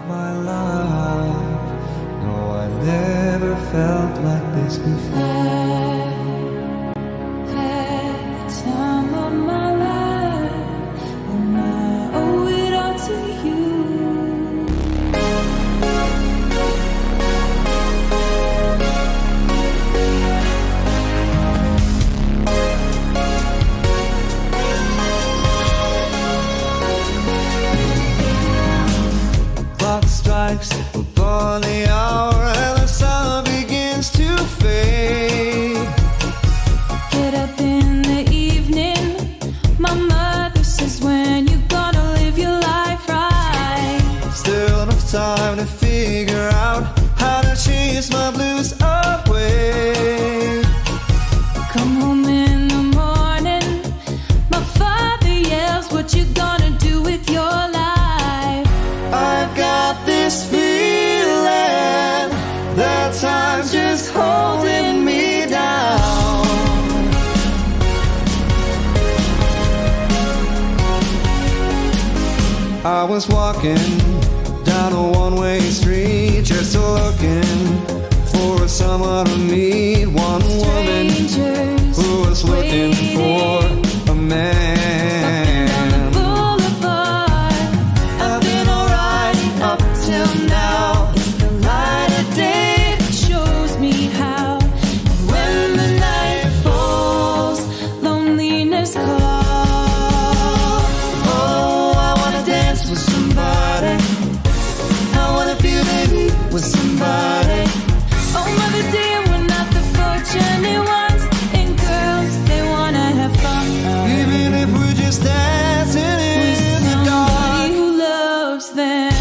my life. No, I never felt like this before. Had the time of my life, and I owe it all to you. Clock strikes upon the hour and the sun begins to fade. Get up in the evening, my mother says, when you gonna live your life right? Still enough time to figure out how to chase my blues away. Come home in the morning, my father yells, what you gonna do with your life? I've got this feeling that time's just holding me down. I was walking down a one-way street, just looking for someone to meet. One woman Strangers who was looking for a man. on the boulevard, I've been alright up till now. it's the light of day that shows me how. When the night falls, loneliness calls. Oh, I wanna dance with somebody. I wanna feel the heat with somebody. Oh, mother dear, we're not the fortunate ones, and girls, they wanna have fun. Even if we're just dancing With in the somebody dark. who loves them.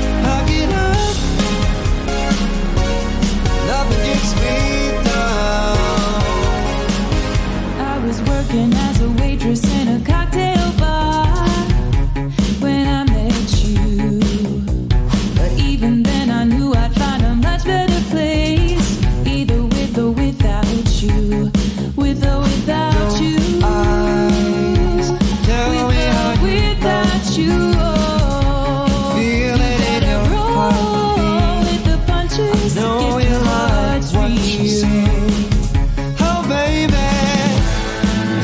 I get up, nothing gets me down. I was working as a waitress in a cocktail bar when I met you. But even then I knew I'd find a much better place, either with or without you. With or without you. Eyes, tell With me how or you without you. feel it in your Roll heart. with the punches. Know Get you the like cards what for you you. see. Oh baby,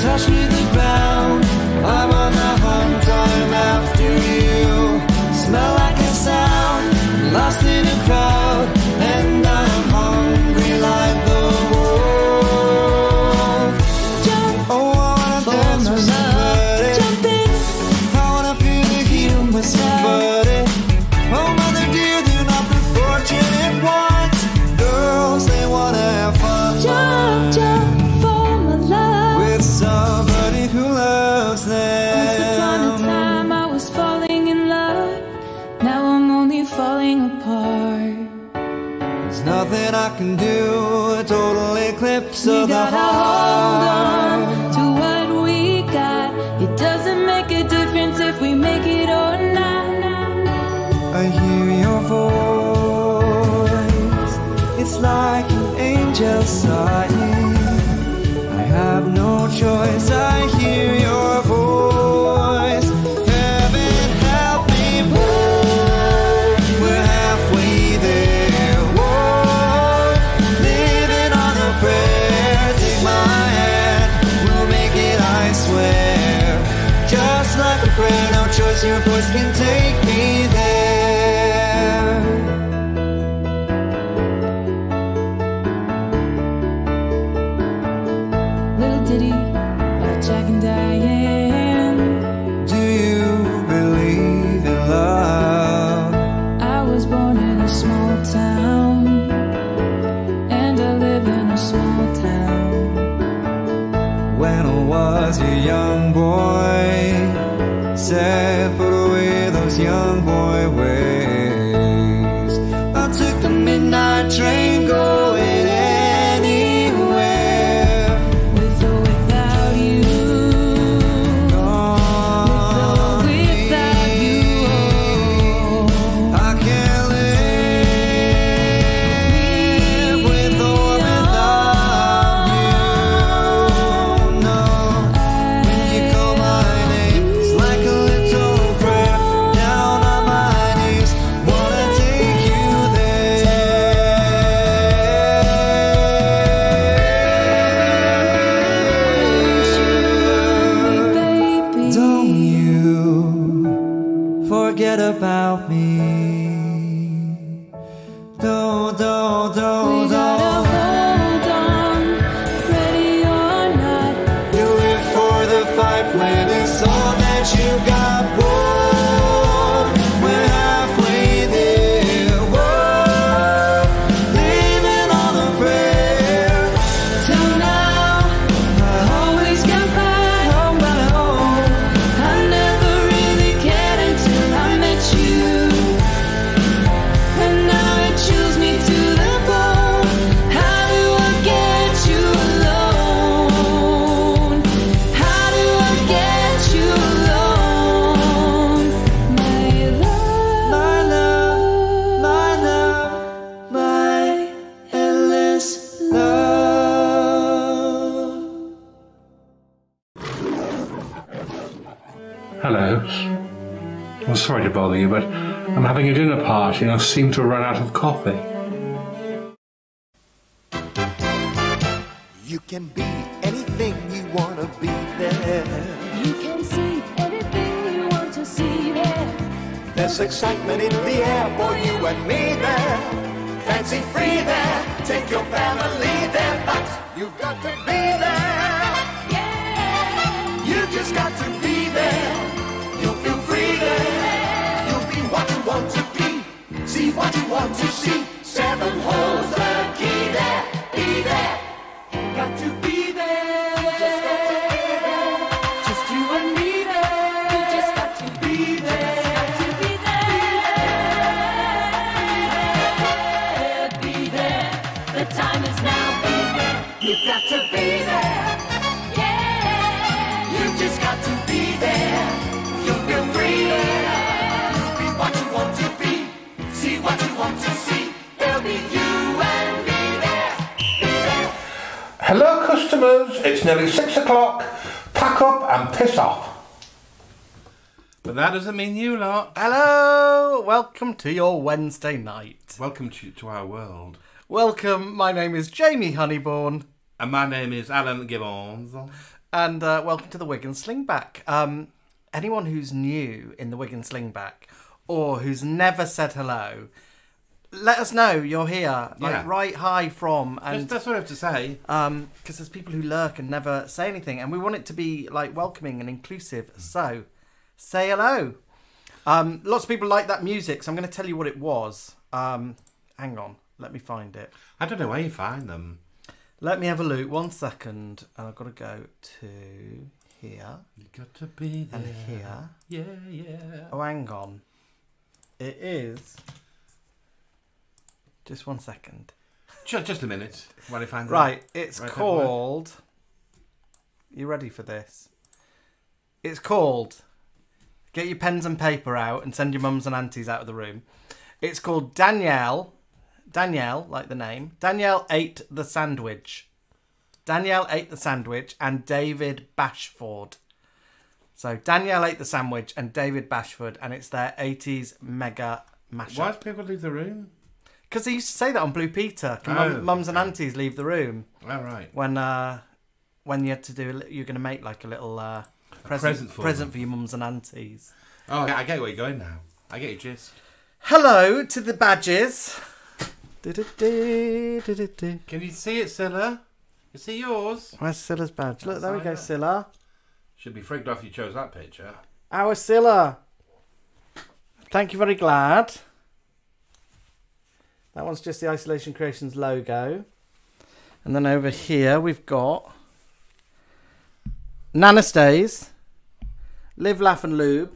touch me the ground. I'm on the hunt, I'm after you. Smell like a sound, lost in a crowd, and I'm hungry like the wolf. Jump Oh, I wanna for dance my with love. somebody. Jump in. I wanna feel the heat with somebody. Oh, mother dear, they're not the fortunate ones. Girls, they wanna have fun. Jump, jump for my love. With somebody who loves Once upon a them. time I was falling in love. Now I'm only falling apart. There's nothing I can do, a total eclipse We of the gotta hold on heart. to what we got. It doesn't make a difference if we make it or not. I hear your voice, it's like an angel sighing. I have no choice, I hear your voice. Heaven help me, boy, we're halfway there. Whoa, living on a prayer. Take my hand, we'll make it, I swear. Just like a prayer, no choice, your voice can take me there. Little ditty about Jack and Diane. Do you believe in love? I was born in a small town, and I live in a small town. When I was a young boy, said put away those young boy ways. I took the midnight train going anywhere. With or without you. Gone Without you. I can't live with or without you. No, when you help me. Do, do, do, We gotta do. hold on, ready or not. You live for the fight when it's all that you got. Whoa, we're halfway there. Whoa, leaving all the prayer. Till now, I always got by. Oh, my, oh. I never really cared until I met you. And now it chills me to the bone. How do I get you alone? How do I get you alone? My love, My love, my endless love. Hello. I'm sorry to bother you, but I'm having a dinner party and I seem to have run out of coffee. You can be anything you want to be there. you can see anything you want to see there. There's excitement in the air for you and me there. Fancy free there. Take your family there. But you've got to be there. Yeah, You just got to be there. You'll feel free there. You'll be what you want to be. See what you want to see. 7 holes the key there. Be there. Got to be there. Just you and me there. you just got to Be there. to be there. Be there. The time is now. Be there. You've got to be there. Yeah, You just got to be there. You'll feel free there. Be what you want to be. See what you want to see. There'll be you and me there. Be there. Hello, customers. It's nearly 6 o'clock. Pack up and piss off. But that doesn't mean you lot. Hello, welcome to your Wednesday night. Welcome to our world. Welcome, my name is Jamie Honeyborn, And my name is Alan Gibbons. and welcome to the Wig and Slingback. Anyone who's new in the Wig and Slingback, or who's never said hello, let us know you're here. Like, Yeah. right hi from, and That's what I have to say. because there's people who lurk and never say anything, and we want it to be like welcoming and inclusive. So, say hello. Lots of people like that music, so I'm going to tell you what it was. Hang on, let me find it. I don't know where you find them. Let me have a look. 1 second, and I've got to go to here You got to be there. and here. Yeah, yeah. Oh, hang on. It is. Just 1 second. Just a minute. While I find them. Right, it's Right, called. You ready for this? It's called. Get your pens and paper out and send your mums and aunties out of the room. It's called Danielle. Danielle, like the name. Danielle ate the sandwich. Danielle ate the sandwich and David Bashford. So Danielle ate the sandwich and David Bashford, and it's their 80s mega mashup. Why do people leave the room? Because they used to say that on Blue Peter. Can Oh, mums and aunties leave the room All right. when you had to do. You're going to make like a little present for them. for your mums and aunties. Oh, I get where you're going now. I get your gist. Hello to the badges. Du-du-du, Can you see it, Scylla? Is it yours? Where's Scylla's badge? Look, there we go, Outside Scylla. Should be frigged off you chose that picture. Our Scylla. Thank you, very glad. That one's just the Isolation Creations logo. And then over here we've got Nana Stays, Live, Laugh and Lube,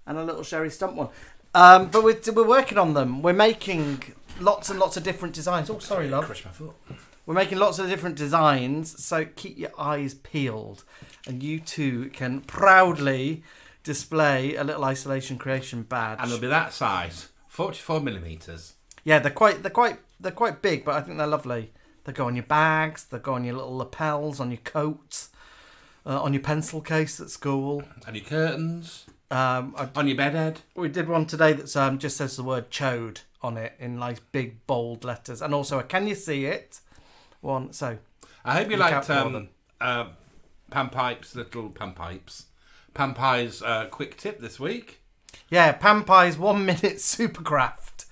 and a little Sherry Stump one. But we're working on them. We're making lots and lots of different designs. Oh, sorry, love. Crush my foot. We're making lots of different designs, so keep your eyes peeled, and you too can proudly display a little Isolation Creation badge. And they'll be that size, 44mm. Yeah, they're quite big, but I think they're lovely. They go on your bags, they go on your little lapels, on your coats, on your pencil case at school. And your curtains, On your bedhead. We did one today that just says the word chode on it in like big bold letters, and also a can you see it one. So I hope you Look liked out for them. Pam Pipe's little Pam Pipes. Pam Pie's quick tip this week. Yeah, Pan Pie's 1 minute Supercraft.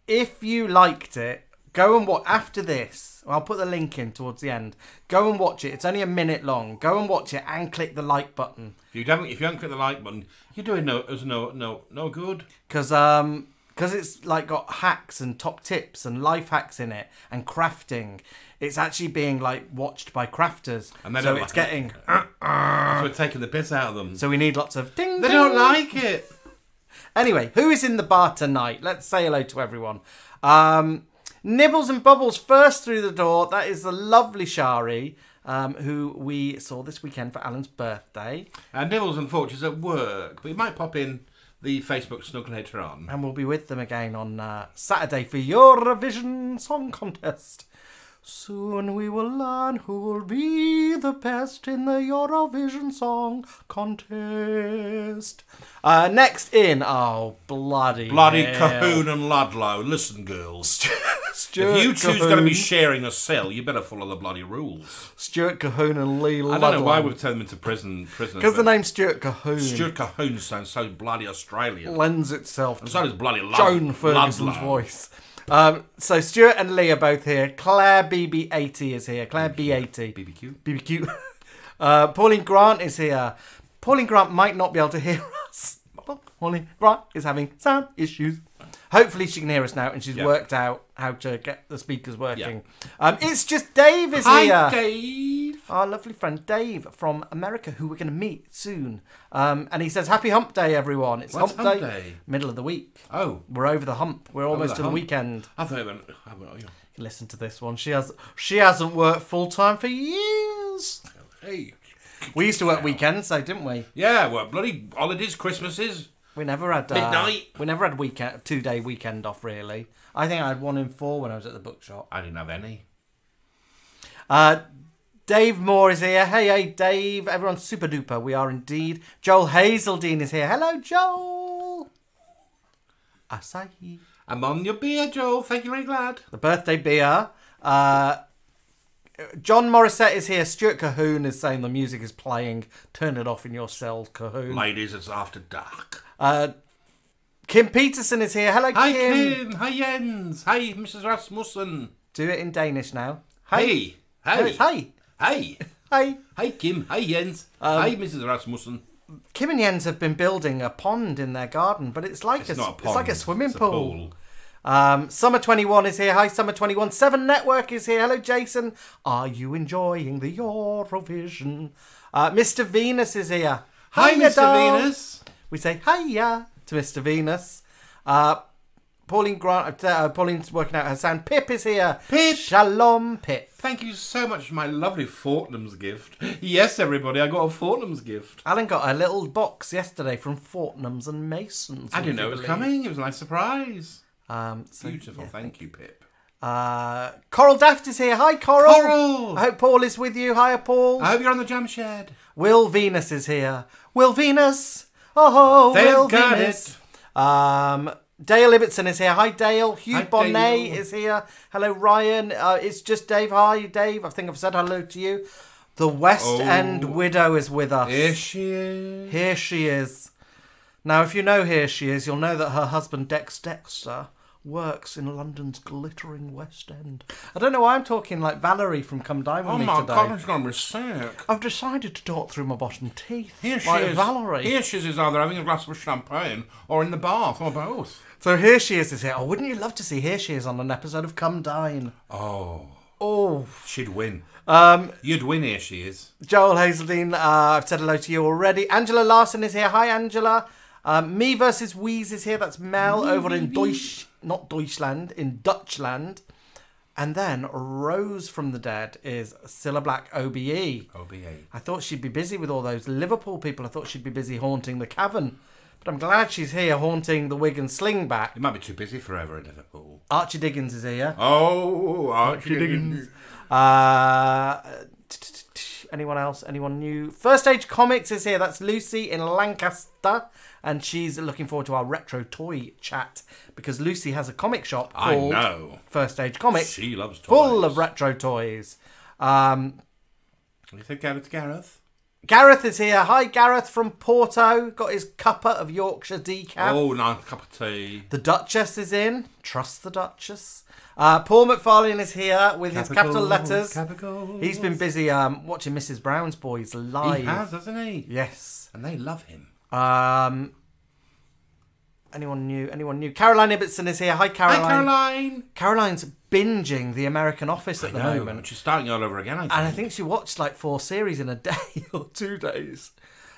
If you liked it, go and watch after this. I'll put the link in towards the end. Go and watch it. It's only a minute long. Go and watch it and click the like button. If you haven't clicked the like button, you're doing no good. Because it's like got hacks and top tips and life hacks in it and crafting. It's actually being like watched by crafters. And they so don't it's like getting. So we're taking the piss out of them. So we need lots of ding. They ding. don't like it. Anyway, who is in the bar tonight? Let's say hello to everyone. Nibbles and Bubbles first through the door. That is the lovely Shari, who we saw this weekend for Alan's birthday. And Nibbles and Forge is at work, but he might pop in the Facebook snug later on. And we'll be with them again on Saturday for Eurovision Song Contest. Soon we will learn who will be the best in the Eurovision Song Contest. Next in, bloody hell. Cahoon and Ludlow. Listen, girls. Stuart If you two's Cahoon. going to be sharing a cell, you better follow the bloody rules. Stuart Cahoon and Lee I don't know why we've turned them into prison. Because the name Stuart Cahoon Stuart Cahoon sounds so bloody Australian. lends itself And to so does bloody Joan Ferguson's Ludlow. voice. So Stuart and Lee are both here. Claire BB80 is here. Claire B80. BBQ. BBQ. Pauline Grant is here. Pauline Grant might not be able to hear us. Pauline Grant is having sound issues. Hopefully she can hear us now and she's worked out how to get the speakers working. It's just Dave is here. Hi, Dave. Our lovely friend Dave from America, who we're going to meet soon. And he says, Happy Hump Day, everyone. It's What's Hump Hump Day? Middle of the week. Oh. We're over the hump. We're almost the to the hump. weekend. I thought it went... Listen to this one. She hasn't worked full-time for years. Hey. We used to work weekends, though, didn't we? Yeah, well, bloody holidays, Christmases. We never had... Midnight. We never had 2-day weekend off, really. I think I had 1 in 4 when I was at the bookshop. I didn't have any. Dave Moore is here. Hey, Dave. Everyone's super duper. We are indeed. Joel Hazeldine is here. Hello, Joel. Asahi. I'm on your beer, Joel. Thank you, very glad. The birthday beer. John Morissette is here. Stuart Cahoon is saying the music is playing. Turn it off in your cell, Cahoon. Ladies, it's after dark. Kim Peterson is here. Hello, Hi, Kim. Kim. Hi, Jens. Hi, Mrs. Rasmussen. Do it in Danish now. Hey. Hey. Hey. Hey. Hey. Hi, Kim. Hi, Jens. Hi, Mrs. Rasmussen. Kim and Jens have been building a pond in their garden, but it's like It's not a pond. It's like a swimming It's a pool. Summer 21 is here. Hi, Summer 21. 7 Network is here. Hello, Jason. Are you enjoying the Eurovision? Mr. Venus is here. Hi, Hiya, Mr. doll. Venus. We say hiya to Mr. Venus. Pauline Grant. Pauline's working out her sound. Pip is here. Pip. Shalom, Pip. Thank you so much for my lovely Fortnum's gift. Yes, everybody, I got a Fortnum's gift. Alan got a little box yesterday from Fortnum's and Masons. I didn't know it was coming. It was a nice surprise. So, Beautiful. yeah, Thank you, Pip. Coral Daft is here. Hi, Coral. Coral. I hope Paul is with you. Hiya, Paul. I hope you're on the jam shed. Will Venus is here. Will Venus. Oh, They've Will got Venus. Dale Ibbotson is here. Hi, Dale. Hugh Hi, Bonnet Dale. is here. Hello, Ryan. It's just Dave. Hi, Dave. I think I've said hello to you. The West End Widow is with us. Here she is. Here she is. Now, if you know Here She Is, you'll know that her husband, Dex Dexter, works in London's glittering West End. I don't know why I'm talking like Valerie from Come Dine With Oh Me my today. God, it's going to be sick. I've decided to talk through my bottom teeth. Here she like is. Valerie. Here she is either having a glass of champagne or in the bath or both. So Here She Is here. Oh, wouldn't you love to see Here She Is on an episode of Come Dine? Oh, Oh. she'd win. You'd win. Here she is. Joel Hazeldine, I've said hello to you already. Angela Larson is here. Hi, Angela. Me versus Wheeze is here. That's Mel over in Deutschland, in Dutchland. And then Rose from the Dead is Cilla Black OBE. OBA. I thought she'd be busy with all those Liverpool people. I thought she'd be busy haunting the cavern. But I'm glad she's here haunting the Wigan Slingback. It might be too busy forever in Liverpool. Archie Diggins is here. Oh, Archie Diggins. Anyone else? Anyone new? First Age Comics is here. That's Lucy in Lancaster. And she's looking forward to our retro toy chat. Because Lucy has a comic shop I called know. First Age Comics. She loves toys. Full of retro toys. You think Gareth? Gareth is here. Hi, Gareth from Porto. Got his cuppa of Yorkshire decaf. Oh, nice cup of tea. The Duchess is in. Trust the Duchess. Paul McFarlane is here with his capital letters. Capicals. He's been busy watching Mrs. Brown's Boys live. He has, hasn't he? Yes. And they love him. Anyone new? Caroline Ibbotson is here. Hi, Caroline. Hi, Caroline. Caroline's binging The American Office at the moment. She's starting all over again, I think. And I think she watched like 4 series in a day or 2 days.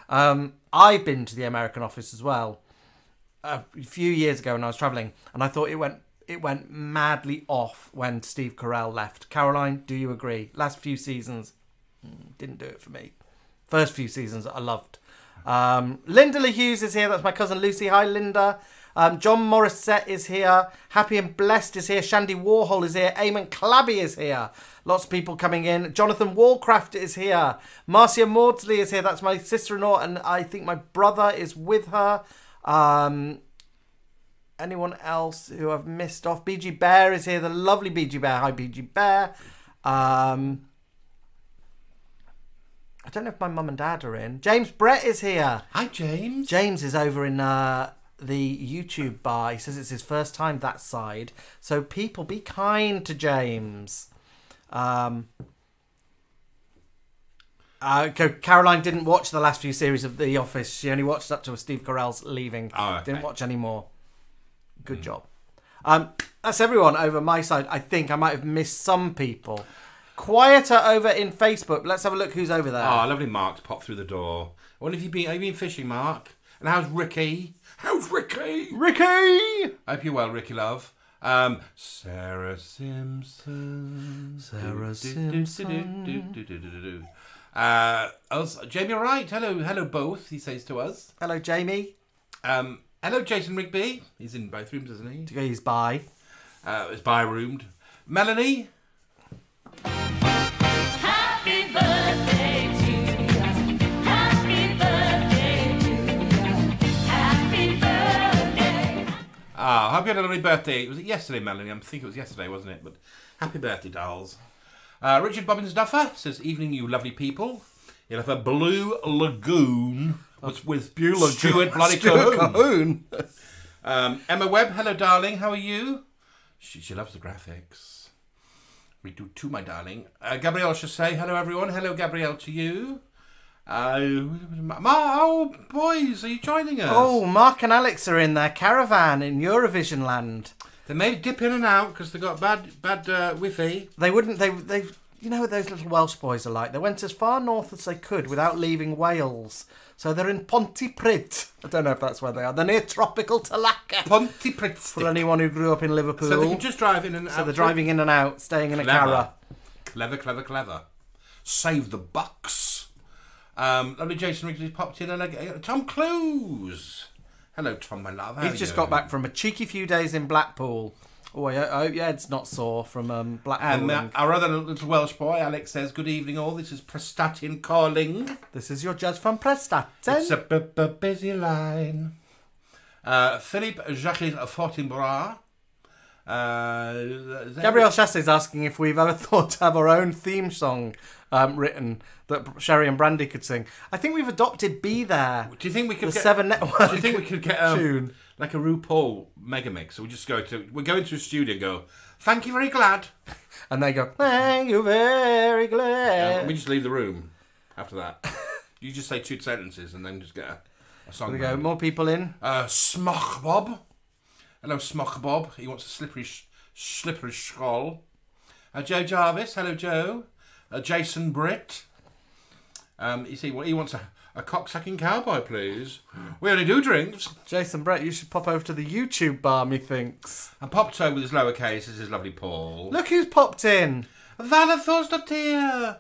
I've been to The American Office as well a few years ago when I was travelling, and I thought it went madly off when Steve Carell left. Caroline, do you agree? Last few seasons didn't do it for me. First few seasons I loved. Linda Lee Hughes is here. That's my cousin Lucy. Hi, Linda. John Morissette is here. Happy and Blessed is here. Shandy Warhol is here. Eamon Clabby is here. Lots of people coming in. Jonathan Wallcraft is here. Marcia Maudsley is here. That's my sister-in-law, and I think my brother is with her. Anyone else who I've missed off? BG Bear is here. The lovely BG Bear. Hi, BG Bear. I don't know if my mum and dad are in. James Brett is here. Hi, James. James is over in the YouTube bar. He says it's his first time that side. So people, be kind to James. Caroline didn't watch the last few series of The Office. She only watched up to Steve Carell's leaving. Oh, okay. Didn't watch any more. Good job. That's everyone over my side. I think I might have missed some people. Quieter over in Facebook. Let's have a look who's over there. Oh, lovely Mark's popped through the door. I wonder if have you been fishing, Mark? And how's Ricky? How's Ricky? Ricky! I hope you're well, Ricky love. Sarah Simpson. Sarah Simpson. Jamie Wright. Hello both, he says to us. Hello, Jamie. Hello, Jason Rigby. He's in both rooms, isn't he? He's by. It's by-roomed. Melanie. Happy birthday to you. Happy birthday to you. Happy birthday. I hope you had a lovely birthday. Was it yesterday, Melanie? I think it was yesterday, wasn't it? But happy birthday, dolls. Richard Bobbins Duffer says, evening, you lovely people. You'll have a Blue Lagoon with Stuart Bloody Cahoon. Emma Webb, hello, darling. How are you? She loves the graphics. We do too, my darling. Gabrielle should say, hello, everyone. Hello, Gabrielle, to you. Oh, boys, are you joining us? Oh, Mark and Alex are in their caravan in Eurovision land. They may dip in and out because they got bad Wi-Fi. They wouldn't. They. You know what those little Welsh boys are like. They went as far north as they could without leaving Wales. So they're in Pontypridd. I don't know if that's where they are. They're near tropical Talaka. Pontypridd. For anyone who grew up in Liverpool. So they can just drive in and out. So they're driving in and out, staying in a Clever. cara. Clever. Save the bucks. Lovely Jason Riggs popped in. And Tom Clues. Hello, Tom, my love. How He's are just you? got back from a cheeky few days in Blackpool. Oh, I hope your head's not sore from Blackpool. And our other little Welsh boy, Alex, says, good evening all. This is Prestatyn calling. This is your judge from Prestatyn. It's a busy line. Philippe Jacques Fortinbras. Gabrielle Chassé is asking if we've ever thought to have our own theme song written that Sherry and Brandy could sing. I think we've adopted Be There. Do you think we could the get Seven Network? Do you think we could get tune? Like a RuPaul mega mix? So we just go into a studio and go, thank you very glad. And they go, thank you very glad. We just leave the room after that. You just say 2 sentences and then just get a song. There we go. More people in. Smoch Bob. Hello, Smoch Bob. He wants a slippery skull. Joe Jarvis. Hello, Joe. Jason Britt. You see, he wants a cock-sucking cowboy, please. We only do drinks. Jason Brett, you should pop over to the YouTube bar, methinks. And Popto with his lowercase is his lovely Paul. Look who's popped in. Valathorstatir.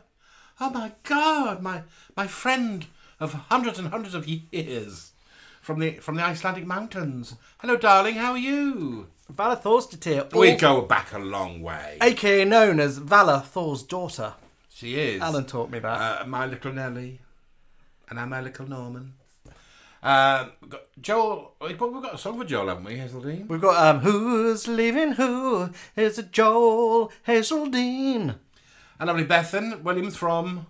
Oh my God, my friend of hundreds and hundreds of years from the Icelandic mountains. Hello, darling. How are you? Vala Thorstatir. We go back a long way. AKA known as Vala Thor's daughter. She is. Alan taught me that. My little Nelly. And I'm my little Norman. Joel, we've got a song for Joel, haven't we, Hazeldine? We've got Who's Leaving Who? Is it Joel Hazeldine? And lovely Bethan Williams from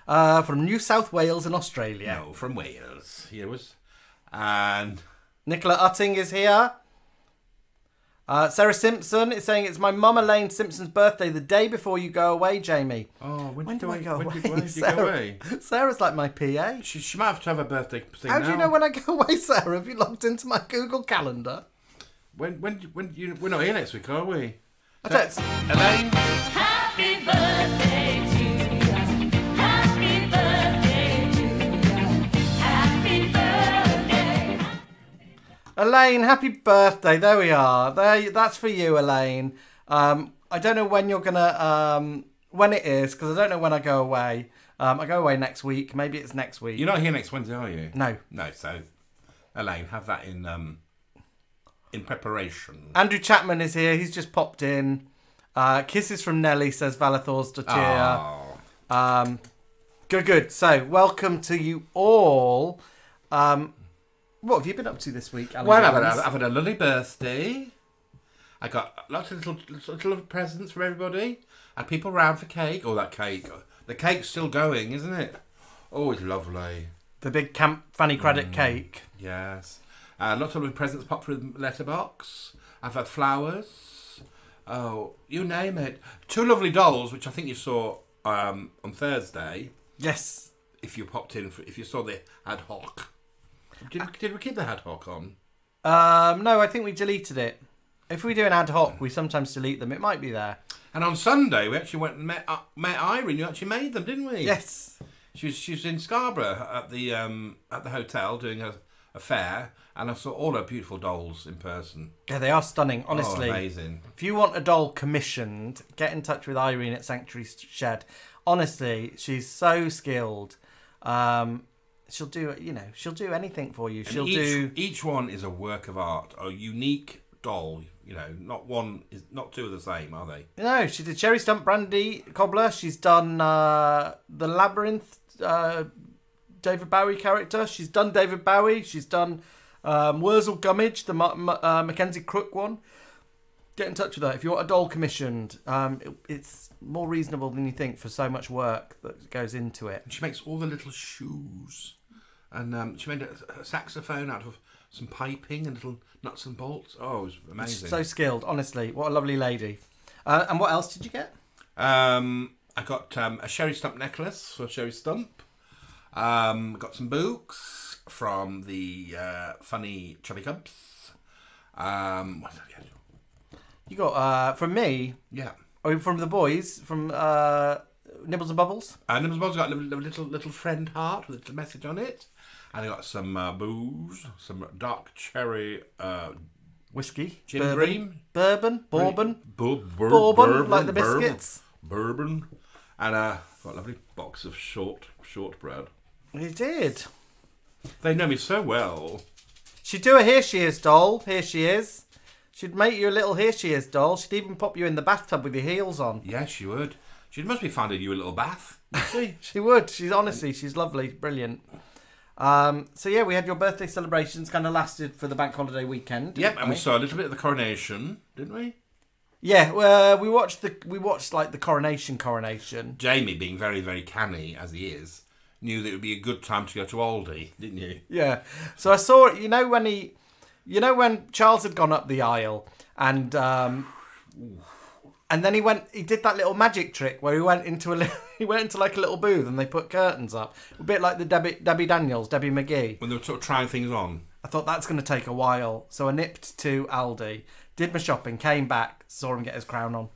from New South Wales in Australia. No, from Wales. Here was. And Nicola Utting is here. Sarah Simpson is saying it's my mum Elaine Simpson's birthday the day before you go away, Jamie. oh, When do I go away? When did you go away? Sarah's like my PA. She might have to have a birthday thing How now. do you know when I go away, Sarah? Have you logged into my Google Calendar? When we're not here next week, are we? I don't. Elaine. Happy birthday to you. Happy birthday to you. Happy birthday. Elaine, happy birthday. There we are. That's for you, Elaine. I don't know when you're gonna when it is, because I don't know when I go away. I go away next week. Maybe it's next week. You're not here next Wednesday, are you? No. No, so Elaine, have that in preparation. Andrew Chapman is here. He's just popped in. Kisses from Nelly, says Valathor's Datia. Oh. Good. So, welcome to you all. What have you been up to this week, Alan? Well, Jones? I've had a lovely birthday. I got lots of little presents from everybody. Had people round for cake. Oh, that cake. The cake's still going, isn't it? Oh, it's lovely. The big Camp Fanny Craddock cake. Yes. Lots of lovely presents popped through the letterbox. I've had flowers. Oh, you name it. 2 lovely dolls, which I think you saw on Thursday. Yes. If you popped in, if you saw the ad hoc. Did we keep the ad hoc on? No, I think we deleted it. If we do an ad hoc, we sometimes delete them. It might be there. And on Sunday, we actually went and met Irene. You actually made them, didn't we? Yes. She was in Scarborough at the hotel doing a fair, and I saw all her beautiful dolls in person. Yeah, they are stunning, honestly. Oh, amazing. If you want a doll commissioned, get in touch with Irene at Sanctuary Shed. Honestly, she's so skilled. She'll do, she'll do anything for you. Each one is a work of art, a unique doll. Not 2 are the same, are they? No, she did Cherry Stump Brandy Cobbler. She's done the Labyrinth David Bowie character. She's done David Bowie. She's done Wurzel Gummidge, the Mackenzie Crook one. Get in touch with her if you want a doll commissioned. It's more reasonable than you think for so much work that goes into it. And she makes all the little shoes, and she made a saxophone out of some piping and little nuts and bolts. Oh, it was amazing. So skilled, honestly. What a lovely lady. And what else did you get? I got a Sherry Stump necklace for Sherry Stump. Got some books from the funny Chubby Cubs. What did I get? You got from me. Yeah. Oh, from the boys from Nibbles and Bubbles. Nibbles and Bubbles got a little friend heart with a little message on it. And I got some booze, some dark cherry Whiskey. gin cream. Bourbon. Bourbon. Bourbon, like the biscuits. Bourbon. And got a lovely box of shortbread. You did. They know me so well. She'd do a Here She Is doll. Here she is. She'd make you a little Here She Is doll. She'd even pop you in the bathtub with your heels on. Yes, she would. She must be finding you a little bath. See? She would. She's lovely, brilliant. So yeah, we had your birthday celebrations. Kind of lasted for the bank holiday weekend. Yep, and we saw a little bit of the coronation, didn't we? Yeah, we watched like the coronation. Jamie, being very, very canny as he is, knew that it would be a good time to go to Aldi, didn't you? Yeah. So I saw it. When Charles had gone up the aisle and then he did that little magic trick where he went into like a little booth and they put curtains up, a bit like the Debbie Daniels, Debbie McGee. When they were sort of trying things on. I thought that's going to take a while, so I nipped to Aldi, did my shopping, came back, saw him get his crown on.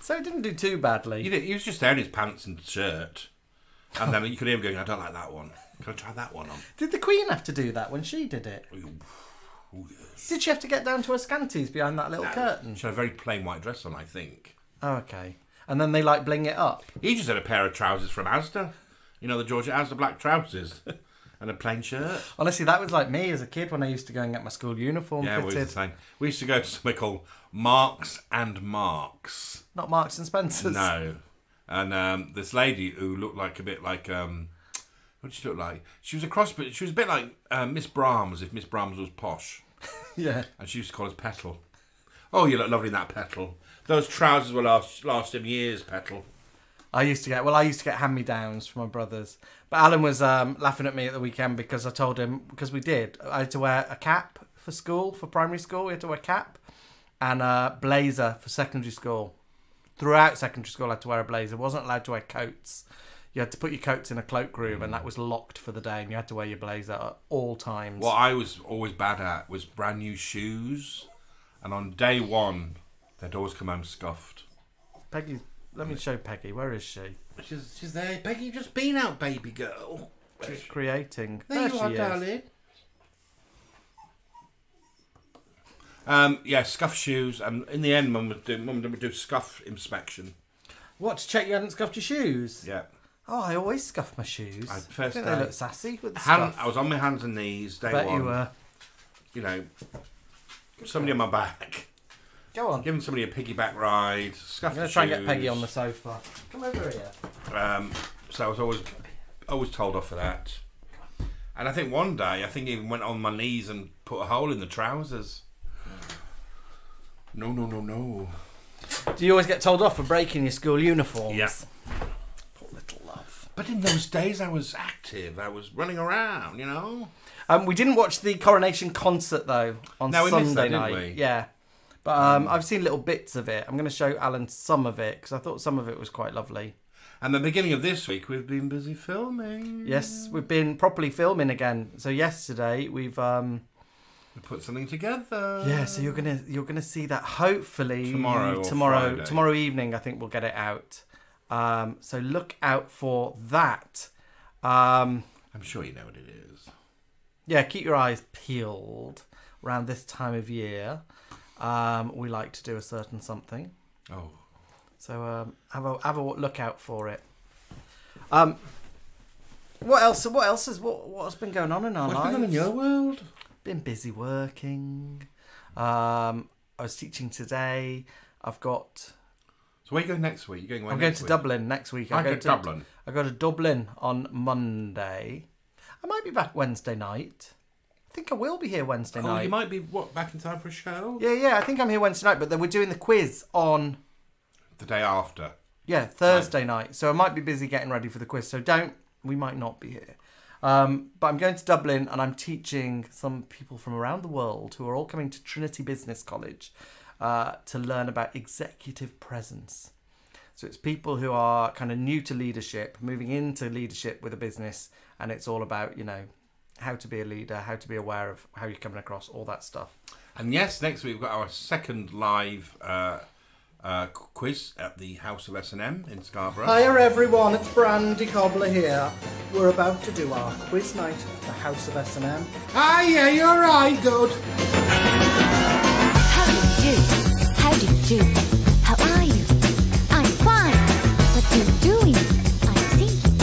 So it didn't do too badly. He was just there in his pants and shirt, and then you could hear him going, "I don't like that one. Can I try that one on?" Did the Queen have to do that when she did it? Oh, yes. Did she have to get down to her scanties behind that little curtain? She had a very plain white dress on, I think. Oh, okay. And then they bling it up. He just had a pair of trousers from Asda. You know, the Georgia Asda black trousers. And a plain shirt. Honestly, that was like me as a kid when I used to go and get my school uniform fitted. We used to say. We used to go to something called Marks and Marks. Not Marks and Spencer's. No. And this lady who looked like a bit like... what did she look like? She was a cross, but she was a bit like Miss Brahms, if Miss Brahms was posh. Yeah. And she used to call us Petal. Oh, you look lovely in that, Petal. Those trousers will last him years, Petal. I used to get hand-me-downs from my brothers. But Alan was laughing at me at the weekend because I told him, because we did, I had to wear a cap for school, for primary school. We had to wear a cap and a blazer for secondary school. Throughout secondary school, I had to wear a blazer. I wasn't allowed to wear coats. You had to put your coats in a cloakroom, and that was locked for the day, and you had to wear your blazer at all times. What I was always bad at was brand new shoes, and on day one, they'd always come home scuffed. Peggy, let me show Peggy. Where is she? She's there. Peggy, you've just been out, baby girl. She's creating. There you she are, is. darling. Yeah, scuffed shoes, and in the end, Mum would do scuff inspection. What, to check you hadn't scuffed your shoes? Yeah. Oh, I always scuff my shoes. I I first think day- they look sassy with the scuff. I was on my hands and knees, day Bet one. you were. You know, somebody on my back, Go on. giving somebody a piggyback ride, scuff I'm going the to try and get shoes. Peggy on the sofa. Come over here. So I was always told off for that. And I think one day, I even went on my knees and put a hole in the trousers. No. Do you always get told off for breaking your school uniforms? Yeah. Poor little love. But in those days, I was active. I was running around, you know. We didn't watch the coronation concert though on No, we missed Sunday that, didn't night. we? Yeah, but I've seen little bits of it. I'm going to show Alan some of it because I thought some of it was quite lovely. And the beginning of this week, we've been busy filming. Yes, we've been properly filming again. So yesterday we've We put something together. yeah. So you're gonna see that hopefully Tomorrow or Friday. tomorrow evening. I think we'll get it out. So look out for that. I'm sure you know what it is. Yeah, keep your eyes peeled around this time of year. We like to do a certain something. Oh. So have a look out for it. What else has been going on in our What's lives? been on in your world? Been busy working. I was teaching today. I've got. So where are you going next week? You're going I'm going to Dublin next week. I go to Dublin. I go to Dublin on Monday. I might be back Wednesday night. I think I will be here Wednesday Oh, night. you might be, back in time for a show? Yeah. I think I'm here Wednesday night, but then we're doing the quiz on The day after. Thursday night. So I might be busy getting ready for the quiz. So we might not be here. But I'm going to Dublin and I'm teaching some people from around the world who are all coming to Trinity Business College to learn about executive presence. So it's people who are kind of new to leadership, moving into leadership with a business, and it's all about, how to be a leader, how to be aware of how you're coming across, all that stuff. And yes, next week we've got our second live quiz at the House of S&M in Scarborough. Hiya everyone, it's Brandy Cobbler here. We're about to do our quiz night at the House of S&M. Hi, yeah, you're right, good. How do you do? How do you do? How are you? I'm fine. What are you doing? I'm thinking.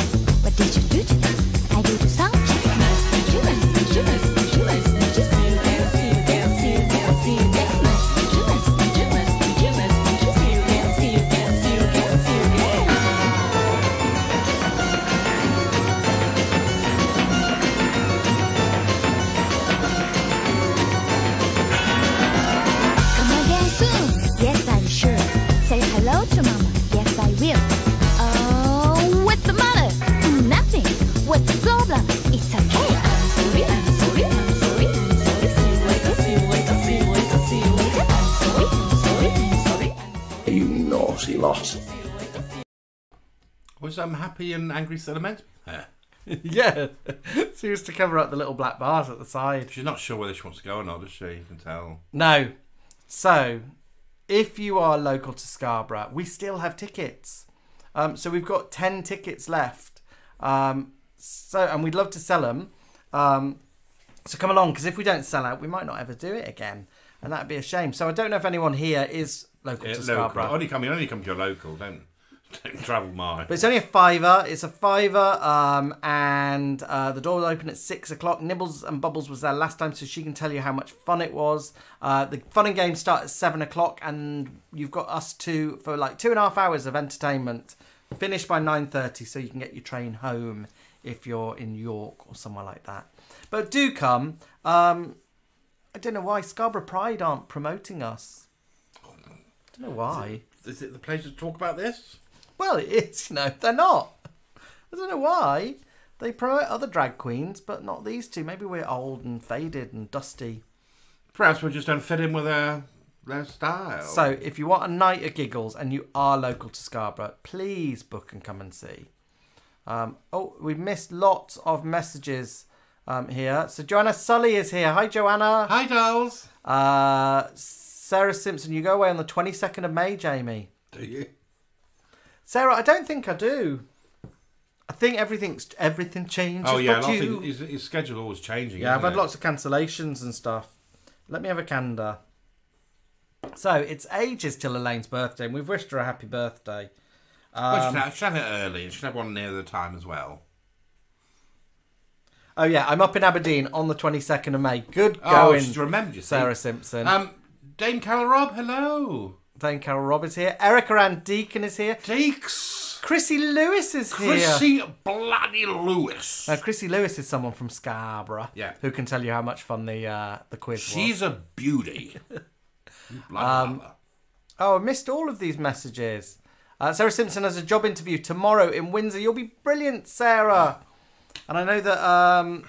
What did you do today? I did a sound check. Nice to meet you. Nice to meet you. Nice to meet you. Nice to meet you. See you again. See you again. See you again. See you again. Nice to meet you. Nice to meet you. Nice to meet you. Nice to meet you. See you again. See you again. See you again. See you again. Come again soon. Yes, I'm sure. Say hello to Mama. Yes, I will. Oh, what's the matter? Nothing. What's the problem? It's okay. I'm sorry. I'm sorry. I'm sorry. I'm sorry. See you later. See you later. See you later. See you later. I'm sorry. I'm sorry. I'm sorry. You naughty lot. Was Happy and Angry still meant? Yeah. She used to cover up the little black bars at the side. She's not sure whether she wants to go or not, does she? You can tell. No. So, if you are local to Scarborough, we still have tickets. So we've got 10 tickets left. And we'd love to sell them. So come along, because if we don't sell out, we might not ever do it again. And that'd be a shame. So I don't know if anyone here is local to Local. Scarborough. Only come to your local. Don't travel mile. But it's only a £5. It's a £5, and the door will open at 6 o'clock. Nibbles and Bubbles was there last time, so she can tell you how much fun it was. The fun and games start at 7 o'clock, and you've got us two for like 2.5 hours of entertainment. Finish by 9:30, so you can get your train home if you're in York or somewhere like that. But do come. I don't know why Scarborough Pride aren't promoting us. I don't know why. Is it the place to talk about this? Well, it is, you know. They're not. I don't know why. They promote other drag queens, but not these two. Maybe we're old and faded and dusty. Perhaps we just don't fit in with their style. So, if you want a night of giggles and you are local to Scarborough, please book and come and see. We've missed lots of messages here. So, Joanna Sully is here. Hi, Joanna. Hi, dolls. Sarah Simpson, you go away on the 22nd of May, Jamie. Do you? Sarah, I don't think I do. I think everything changes. Oh, yeah. but And I you. think his schedule always changing. Yeah, I've isn't had it? lots of cancellations and stuff. Let me have a candor. So, it's ages till Elaine's birthday, and we've wished her a happy birthday. Well, she should have it early, and she should have one near the time as well. Oh, yeah, I'm up in Aberdeen on the 22nd of May. Good Oh, going, she's remembered you, see. Sarah Simpson. Dame Carol Robb, hello. Dame Carol Robb is here. Erica Ann Deacon is here. Deeks. Chrissy Lewis is here. Chrissy bloody Lewis. Now, Chrissy Lewis is someone from Scarborough. Yeah. Who can tell you how much fun the quiz was. She's a beauty. You bloody love her. Oh, I missed all of these messages. Sarah Simpson has a job interview tomorrow in Windsor. You'll be brilliant, Sarah. And I know that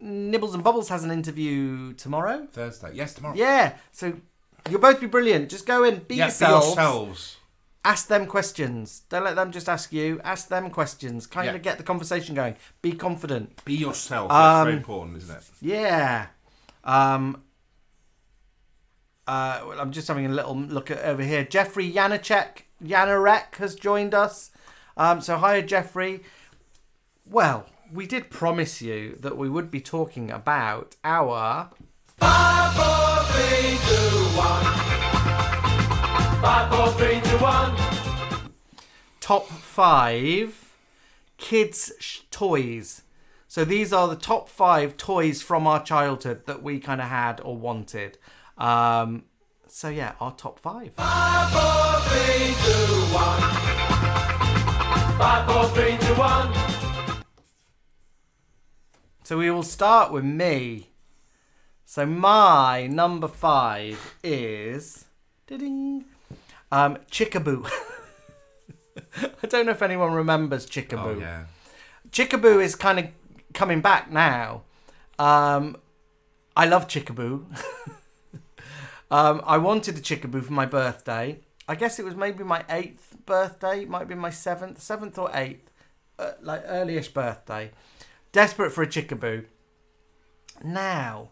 Nibbles and Bubbles has an interview tomorrow. Thursday. Yes, tomorrow. Yeah. So you'll both be brilliant. Just go in, be yourselves. Ask them questions. Don't let them just ask you. Ask them questions. Kind of get the conversation going. Be confident. Be yourself. That's very important, isn't it? Yeah. I'm just having a little look at over here. Jeffrey Yanarek has joined us. So hi, Jeffrey. Well, we did promise you that we would be talking about our 5, 4, 3, 2, 1. 5, 4, 3, 2, 1. top 5 kids' toys. So these are the top 5 toys from our childhood that we kind of had or wanted. So yeah, our top 5. 5, 4, 3, 2, 1. 5, 4, 3, 2, 1. So we will start with me. So my number 5 is Chickaboo. I don't know if anyone remembers Chickaboo. Oh, yeah. Chickaboo is kind of coming back now. I love Chickaboo. I wanted a Chickaboo for my birthday. I guess it was maybe my 8th birthday. It might have been my 7th or 8th. Like early-ish birthday. Desperate for a Chickaboo. Now,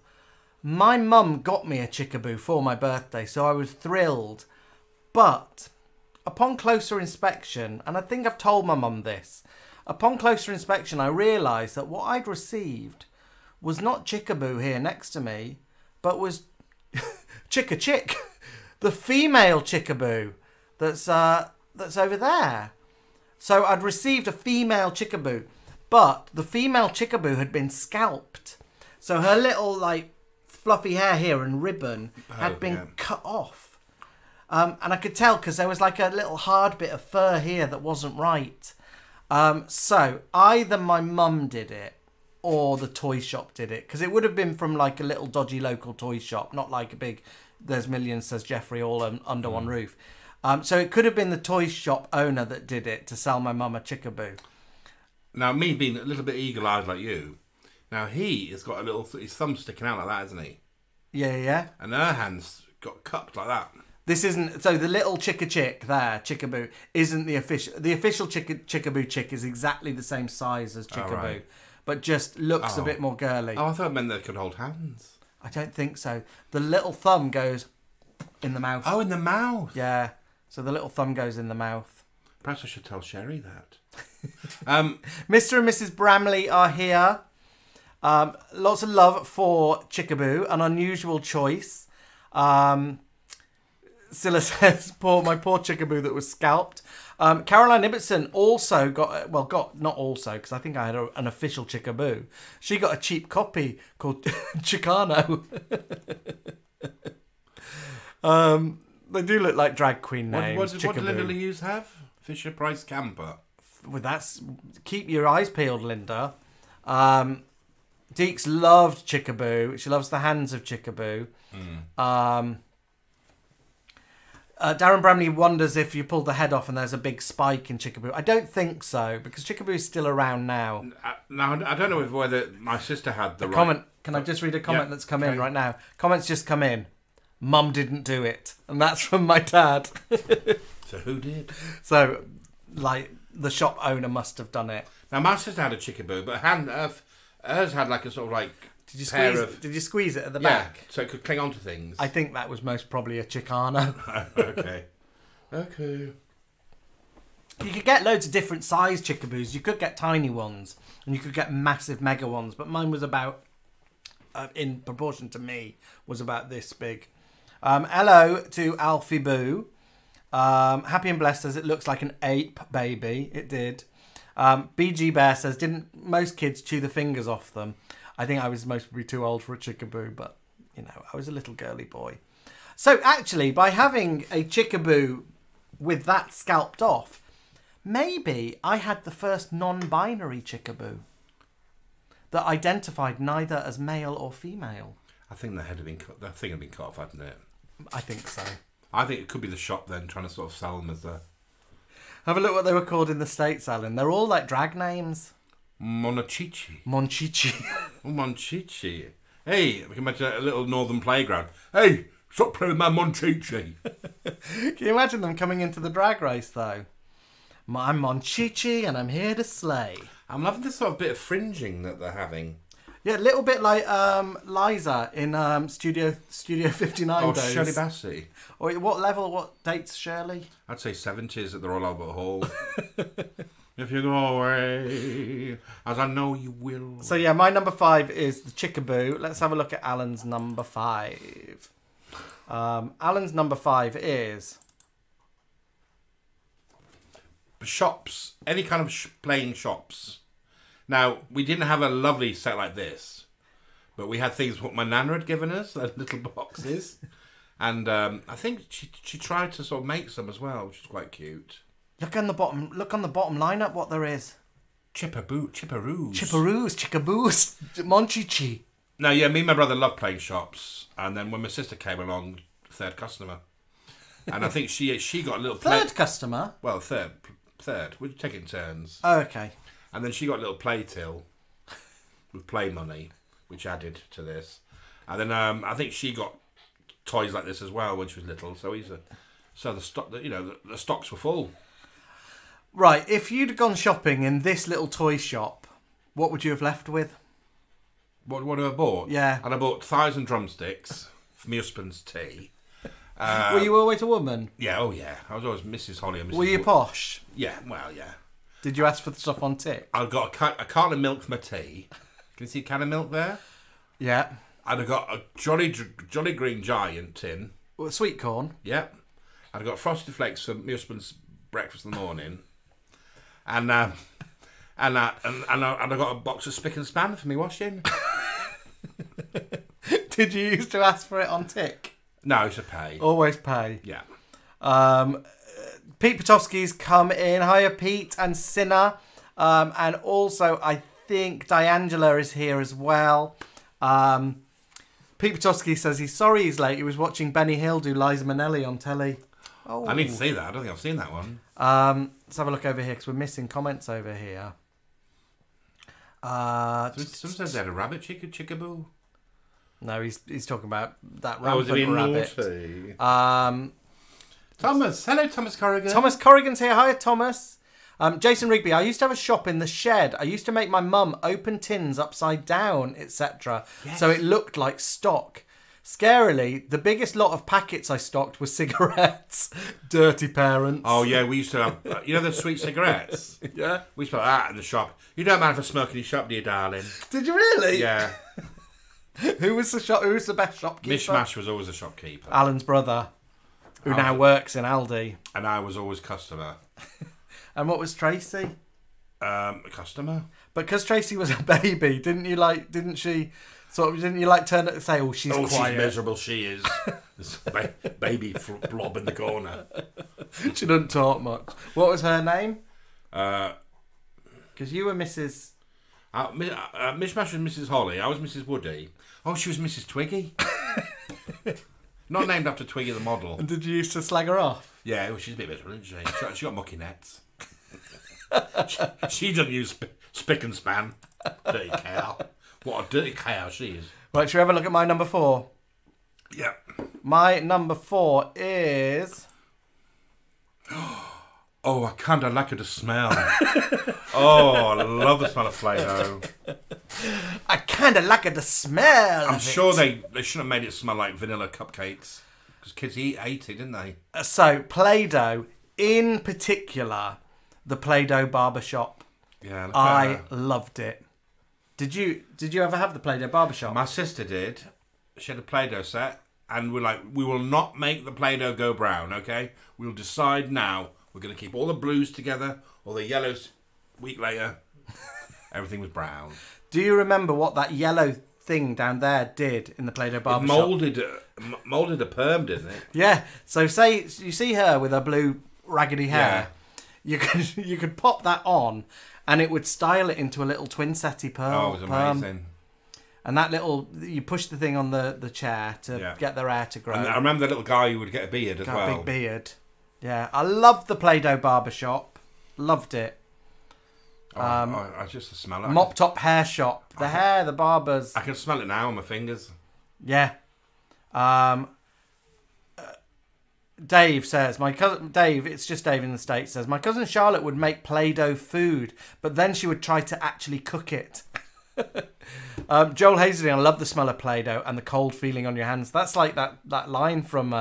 my mum got me a Chickaboo for my birthday, so I was thrilled. But upon closer inspection, and I think I've told my mum this, upon closer inspection I realised that what I'd received was not Chickaboo here next to me, but was Chicka Chick, the female Chickaboo that's over there. So I'd received a female Chickaboo, but the female Chickaboo had been scalped. So her little like fluffy hair here and ribbon had been cut off. And I could tell because there was like a little hard bit of fur here that wasn't right. So either my mum did it or the toy shop did it, because it would have been from like a little dodgy local toy shop, not like a big "there's millions," says Jeffrey, all under one roof. So it could have been the toy shop owner that did it to sell my mum a Chickaboo. Now, me being a little bit eagle-eyed like you, now he has got a little his thumb sticking out like that, hasn't he? Yeah. And her hand's got cupped like that. This isn't, so the little Chicka Chick there, Chickaboo, isn't the official. The official Chickaboo Chick is exactly the same size as Chickaboo, right. but just looks a bit more girly. Oh, I thought it meant they could hold hands. I don't think so. The little thumb goes in the mouth. Oh, in the mouth. Yeah, so the little thumb goes in the mouth. Perhaps I should tell Sherry that. Mr. and Mrs. Bramley are here. Lots of love for Chickaboo, an unusual choice. Scylla says, my poor Chickaboo that was scalped. Caroline Ibbotson also not also, because I think I had an official Chickaboo. She got a cheap copy called Chicano. They do look like drag queen names. What did Linda Hughes have? Fisher Price Camper. Well, keep your eyes peeled, Linda. Deeks loved Chickaboo. She loves the hands of Chickaboo. Darren Bramley wonders if you pull the head off and there's a big spike in Chickaboo. I don't think so, because Chickaboo's still around now. Now, I don't know whether my sister had the right... Comment. Can I just read a comment that's come in right now? Comment's just come in. Mum didn't do it. And that's from my dad. So who did? So, like, the shop owner must have done it. Now, my sister had a Chickaboo, but hers had like a sort of like Did you squeeze it at the back? So it could cling onto things. I think that was most probably a Chicano. Okay. You could get loads of different size Chickaboos. You could get tiny ones, and you could get massive mega ones. But mine was about, in proportion to me, was about this big. Hello to Alfie Boo. Happy and Blessed says it looks like an ape baby. It did. BG Bear says, didn't most kids chew the fingers off them? I think I was mostly too old for a Chickaboo, but, you know, I was a little girly boy. So, actually, by having a Chickaboo with that scalped off, maybe I had the first non-binary Chickaboo that identified neither as male or female. I think that thing had been cut off, hadn't it? I think so. I think it could be the shop then trying to sort of sell them as a... Have a look what they were called in the States, Alan. They're all like drag names. Monchichi. Oh, Monchichi. Hey, we can imagine a little northern playground. Hey, stop playing with my Monchichi. Can you imagine them coming into the drag race, though? I'm Monchichi, and I'm here to slay. I'm loving this sort of bit of fringing that they're having. Yeah, a little bit like Liza in Studio 59 days. Shirley Bassey. Or what dates Shirley? I'd say 70s at the Royal Albert Hall. If you go away, as I know you will. So yeah, my number 5 is the Chickaboo. Let's have a look at Alan's number 5. Alan's number 5 is... shops. Any kind of playing shops. Now, we didn't have a lovely set like this, but we had things what my nana had given us, those little boxes. And I think she tried to sort of make some as well, which is quite cute. Look on the bottom lineup what there is. Chipperoos. Chickaboos, Monchichi. Now, yeah, me and my brother loved playing shops, and then when my sister came along, third customer. And I think she got a little... Third customer? Well, third. We're taking turns. Oh, okay. And then she got a little play till with play money, which added to this. And then I think she got toys like this as well when she was little. So the stocks were full. Right. If you'd gone shopping in this little toy shop, what would you have left with? What have I bought? Yeah. And I bought thighs and drumsticks for my husband's tea. Were you always a woman? Yeah. Oh yeah. I was always Mrs. Holly and Mrs. Were you posh? Yeah. Well, yeah. Did you ask for the stuff on tick? I got a carton of milk for my tea. Can you see a can of milk there? Yeah. And I got a Jolly Green Giant tin. Well, sweet corn. Yep. And I got Frosted Flakes for my husband's breakfast in the morning. And I got a box of Spick and Span for me washing. Did you used to ask for it on tick? No, it's a pay. Always pay. Yeah. Pete Potowski's come in. Hiya, Pete and Sinner. And also, I think Diangela is here as well. Pete Potowski says he's sorry he's late. He was watching Benny Hill do Liza Minnelli on telly. Oh. I need to see that. I don't think I've seen that one. Let's have a look over here because we're missing comments over here. Some says they had a rabbit chickaboo. No, he's talking about that was rampant rabbit. Naughty? Thomas. Hello, Thomas Corrigan. Thomas Corrigan's here. Hi, Thomas. Jason Rigby. I used to have a shop in the shed. I used to make my mum open tins upside down, etc. Yes. So it looked like stock. Scarily, the biggest lot of packets I stocked were cigarettes. Dirty parents. Oh, yeah, we used to have... you know the sweet cigarettes? Yeah. We used to have that in the shop. You don't mind for smoking in your shop, do you, darling? Did you really? Yeah. Who was the best shopkeeper? Mishmash was always a shopkeeper. Alan's brother, who now works in Aldi. And I was always customer. And what was Tracy? Customer. But because Tracy was a baby, didn't you like turn it and say, oh, she's quiet. She's miserable, she is. This baby blob in the corner. She doesn't talk much. What was her name? Because you were Mrs... Mishmash was Mrs. Holly. I was Mrs. Woody. Oh, she was Mrs. Twiggy. Not named after Twiggy the model. And did you used to slag her off? Yeah, well, she's a bit miserable, isn't she? She got mucky nets. she doesn't use spick and span. Dirty cow. What a dirty cow she is. Right, should we have a look at my number 4? Yeah. My number 4 is... Oh, I kind of like it to smell. Oh, I love the smell of Play-Doh. I kind of like it to smell. I'm sure they shouldn't have made it smell like vanilla cupcakes. Because kids ate it, didn't they? So, Play-Doh, in particular, the Play-Doh barbershop. Yeah. Look at I her. loved it. Did you ever have the Play-Doh barbershop? My sister did. She had a Play-Doh set. And we're like, we will not make the Play-Doh go brown, okay? We'll decide now. We're going to keep all the blues together, all the yellows. Week later, everything was brown. Do you remember what that yellow thing down there did in the Play-Doh It barbershop? moulded a perm, didn't it? Yeah. So say you see her with her blue raggedy hair, you could pop that on, and it would style it into a little twin setty perm. Oh, it was amazing. And that little, you push the thing on the chair to get their hair to grow. And I remember the little guy who would get a beard as Got well. a big beard. Yeah, I loved the Play-Doh barbershop. Loved it. I just the smell of it. Mop Top Hair Shop. The hair, the barbers. I can smell it now on my fingers. Yeah. Dave says, my cousin Dave, it's just Dave in the States, says, my cousin Charlotte would make Play-Doh food, but then she would try to actually cook it. Joel Hazley, I love the smell of Play-Doh and the cold feeling on your hands. That's like that line from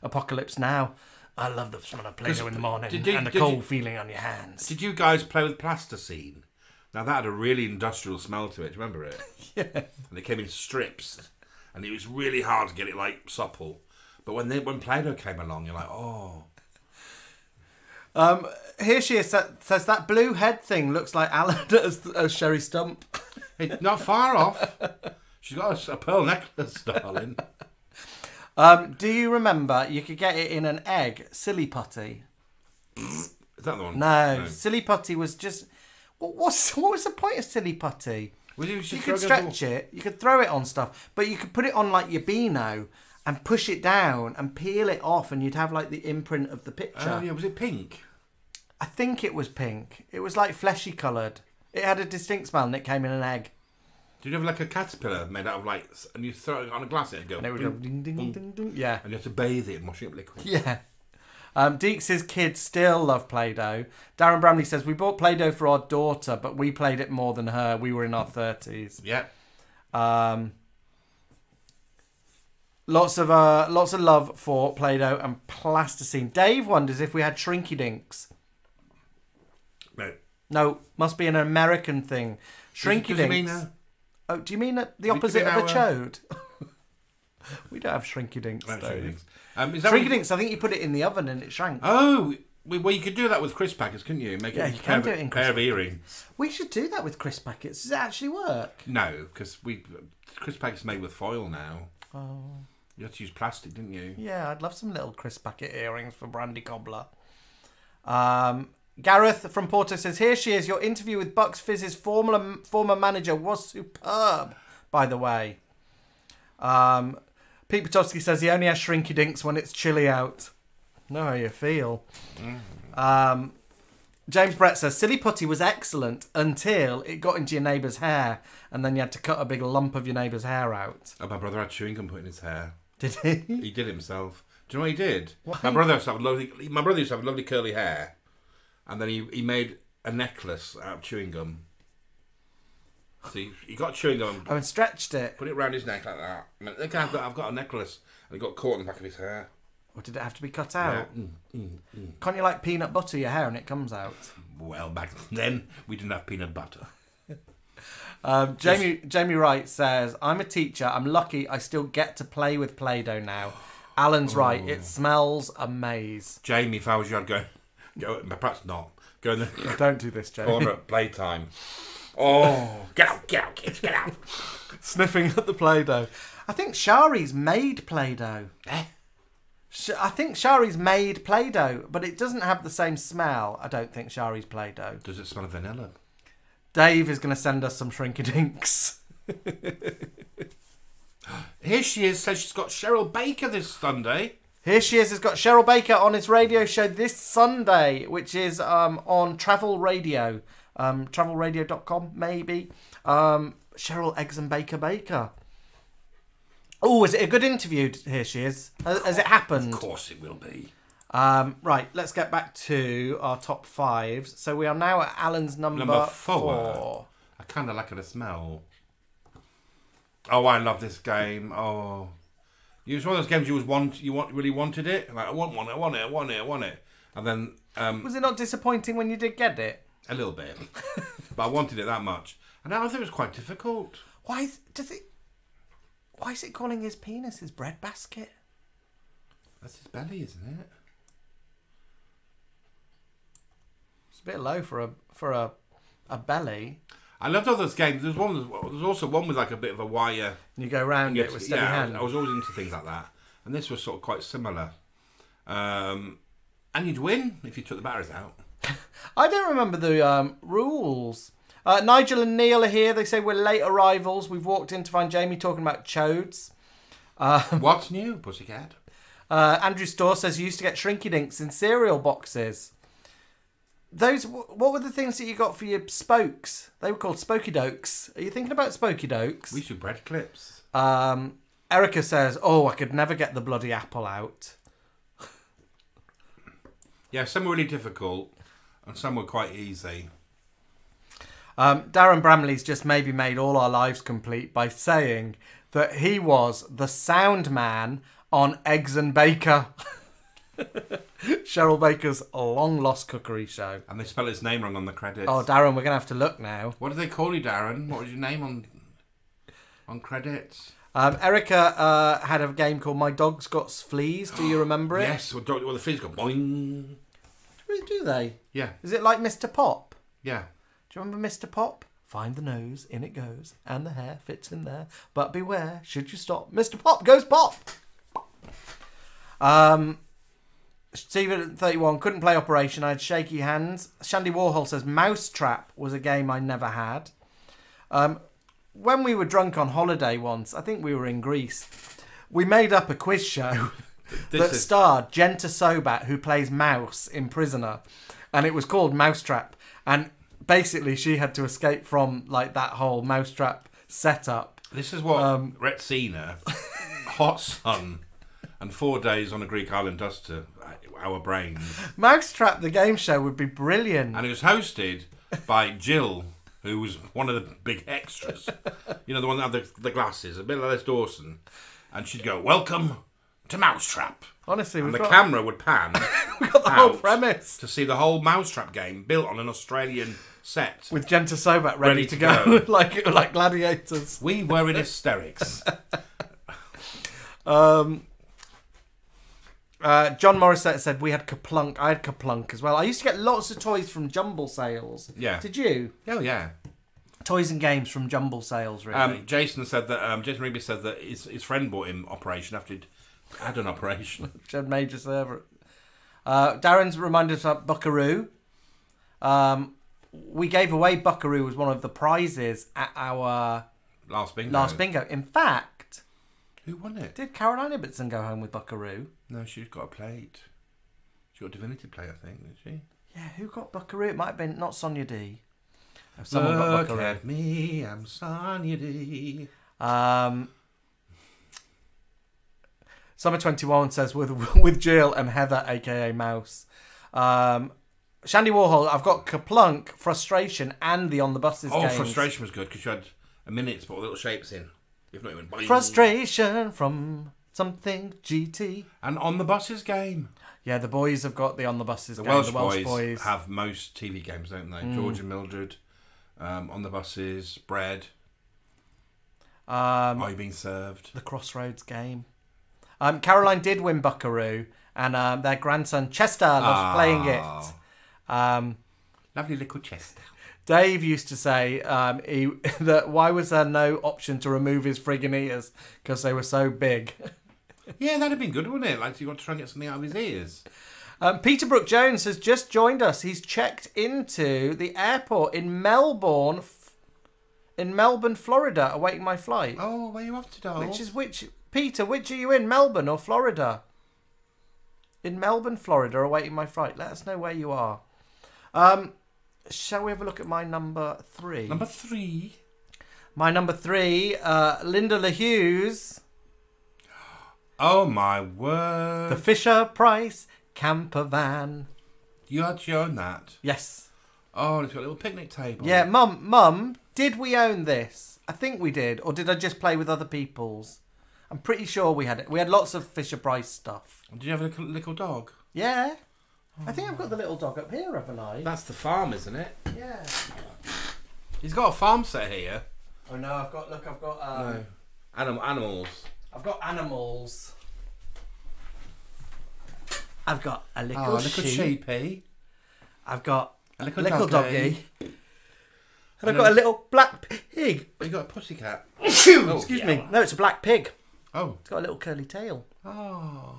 Apocalypse Now. I love the smell of Play-Doh in the morning and the cold feeling on your hands. Did you guys play with plasticine? Now that had a really industrial smell to it. Do you remember it? Yeah. And it came in strips, and it was really hard to get it like supple. But when Play-Doh came along, you're like, oh. Here she is, says that blue head thing looks like Alan as Sherry Stump. Hey, not far off. She's got a pearl necklace, darling. Do you remember you could get it in an egg, Silly Putty? Is that the one? No. Silly Putty was just... What was the point of Silly Putty? You could stretch it, you could throw it on stuff, but you could put it on like your Beano and push it down and peel it off, and you'd have like the imprint of the picture. Oh, yeah, was it pink? I think it was pink. It was like fleshy coloured. It had a distinct smell and it came in an egg. Did you have like a caterpillar made out of like, and you throw it on a glass and it would go, And it would go ding, ding, ding, ding. Yeah. and you have to bathe it in washing up liquid. Yeah. Deeks' kids still love Play-Doh. Darren Bramley says, we bought Play-Doh for our daughter, but we played it more than her. We were in our 30s. Yeah. Lots of love for Play-Doh and plasticine. Dave wonders if we had Shrinky Dinks. No. No, must be an American thing. Shrinky Does it mean Dinks. that? Oh, do you mean the opposite of a chode? We don't have Shrinky Dinks. No, Dave. Shrinky Dinks. Is that Shrinky what- Dinks, I think you put it in the oven and it shrank. Oh, well, you could do that with crisp packets, couldn't you? Make Yeah, it you can do it in pair crisp of earrings. We should do that with crisp packets. Does it actually work? No, because crisp packets are made with foil now. Oh. You had to use plastic, didn't you? Yeah, I'd love some little crisp packet earrings for Brandy Cobbler. Gareth from Porto says, here she is. Your interview with Bucks Fizz's former manager was superb, by the way. Pete Potowski says he only has Shrinky Dinks when it's chilly out. Know how you feel. James Brett says, Silly Putty was excellent until it got into your neighbour's hair and then you had to cut a big lump of your neighbour's hair out. Oh, my brother had chewing gum put in his hair. Did he? He did it himself. Do you know what he did? What? My brother used to have lovely curly hair, and then he made a necklace out of chewing gum. So he got chewing gum, Oh, and stretched it. put it around his neck like that. And I think I've got a necklace, and it got caught in the back of his hair. Or did it have to be cut out? Yeah. Can't you like peanut butter your hair and it comes out? Well, back then we didn't have peanut butter. Jamie Wright says, I'm a teacher. I'm lucky I still get to play with Play-Doh now. Alan's right. It smells amaze. Jamie, if I was you, I'd go, perhaps not. Go in the Don't do this, Jamie. corner at playtime. Oh, get out, kids, get out. Sniffing at the Play-Doh. I think Shari's made Play-Doh. Eh? I think Shari's made Play-Doh, but it doesn't have the same smell. I don't think Shari's Play-Doh. Does it smell of vanilla? Dave is going to send us some Shrinky Dinks. Here she is, says she's got Cheryl Baker this Sunday. Here she is, has got Cheryl Baker on his radio show this Sunday, which is on Travel Radio. Travelradio.com, maybe. Cheryl Eggs and Baker. Oh, is it a good interview? Here she is. Has it happened? Of course it will be. Right, let's get back to our top 5s. So we are now at Alan's number 4. I kind of like the smell. Oh, I love this game. Oh, it's one of those games you really wanted it. Like, I want it. And then was it not disappointing when you did get it? A little bit, but I wanted it that much, and I think it was quite difficult. Why is it calling his penis his breadbasket? That's his belly, isn't it? It's a bit low for a belly. I loved all those games. There's also one with like a bit of a wire. And you go round it with steady hand. I was always into things like that, and this was sort of quite similar. And you'd win if you took the batteries out. I don't remember the rules. Nigel and Neil are here. They say we're late arrivals. We've walked in to find Jamie talking about chodes. What's new, pussycat? Andrew Storr says you used to get Shrinky Dinks in cereal boxes. What were the things that you got for your spokes? They were called Spokey Dokes. Are you thinking about Spokey Dokes? We used to do bread clips. Erica says, oh, I could never get the bloody apple out. Yeah, some were really difficult and some were quite easy. Darren Bramley's just maybe made all our lives complete by saying that he was the sound man on Eggs and Baker. Cheryl Baker's long-lost cookery show. And they spell his name wrong on the credits. Oh, Darren, we're going to have to look now. What do they call you, Darren? What was your name on credits? Erica had a game called My Dog's Got Fleas. Do you remember it? Yes. Well, the fleas go boing. Do they? Yeah. Is it like Mr. Pop? Yeah. Do you remember Mr. Pop? Find the nose, in it goes, and the hair fits in there. But beware, should you stop, Mr. Pop goes pop. Steven 31 couldn't play Operation. I had shaky hands. Shandy Warhol says Mousetrap was a game I never had. When we were drunk on holiday once, I think we were in Greece, we made up a quiz show that starred Genta Sobat, who plays Mouse in Prisoner, and it was called Mousetrap. And basically, she had to escape from like that whole Mousetrap setup. This is what Retsina, Hot Sun, and 4 Days on a Greek Island does to our brains. Mousetrap, the game show, would be brilliant. And it was hosted by Jill, who was one of the big extras. You know, the one that had the glasses, a bit like Les Dawson. And she'd go, welcome to Mousetrap. Honestly, and the camera would pan we got the whole premise to see the whole Mousetrap game built on an Australian set. With Genta Sobat ready to go. like gladiators. We were in hysterics. John Morissette said we had Kaplunk. I had Kaplunk as well. I used to get lots of toys from jumble sales. Yeah. Did you? Oh, yeah. Toys and games from jumble sales, really. Jason Reeby said that his friend bought him Operation after he'd had an operation. Which had major server. Darren's reminded us of Buckaroo. We gave away Buckaroo as one of the prizes at our last bingo. In fact, who won it? Did Caroline Ibbotson go home with Buckaroo? No, she's got a plate. She got a Divinity plate, I think, did she? Yeah, who got Buckaroo? It might have been not Sonia D. Someone got Buckaroo. Look at me, I'm Sonia D. Summer 21 says with Jill and Heather, aka Mouse. Shandy Warhol, I've got Kaplunk, Frustration, and the On the Buses games. Frustration was good because you had a minute to put little shapes in. If not, it went boing. Frustration from something GT. And On the Buses game. Yeah, the boys have got the On the Buses game. The Welsh boys have most TV games, don't they? George and Mildred, On the Buses, Bread. Are You Being Served? The Crossroads game. Caroline did win Buckaroo, and their grandson Chester loves playing it. Lovely little Chester. Dave used to say that why was there no option to remove his friggin' ears because they were so big. Yeah, that'd have been good, wouldn't it? Like, you got to try and get something out of his ears. Peter Brook Jones has just joined us. He's checked into the airport in Melbourne. in Melbourne, Florida, awaiting my flight. Oh, where are you off to, dolls? Peter, which are you in, Melbourne or Florida? In Melbourne, Florida, awaiting my flight. Let us know where you are. Shall we have a look at my number 3? Number 3. My number 3, Linda LaHughes. Oh, my word. The Fisher-Price camper van. You actually own that? Yes. Oh, it's got a little picnic table. Yeah, Mum, did we own this? I think we did. Or did I just play with other people's? I'm pretty sure we had it. We had lots of Fisher-Price stuff. Did you have a little dog? Yeah. I think I've got the little dog up here, haven't I? That's the farm, isn't it? Yeah. He's got a farm set here. Oh no, I've got No. Animals. I've got animals. I've got a little sheepy. I've got a little doggy. And I've And got a a- little black pig. You got a pussycat. Excuse me. No, it's a black pig. Oh. It's got a little curly tail. Oh.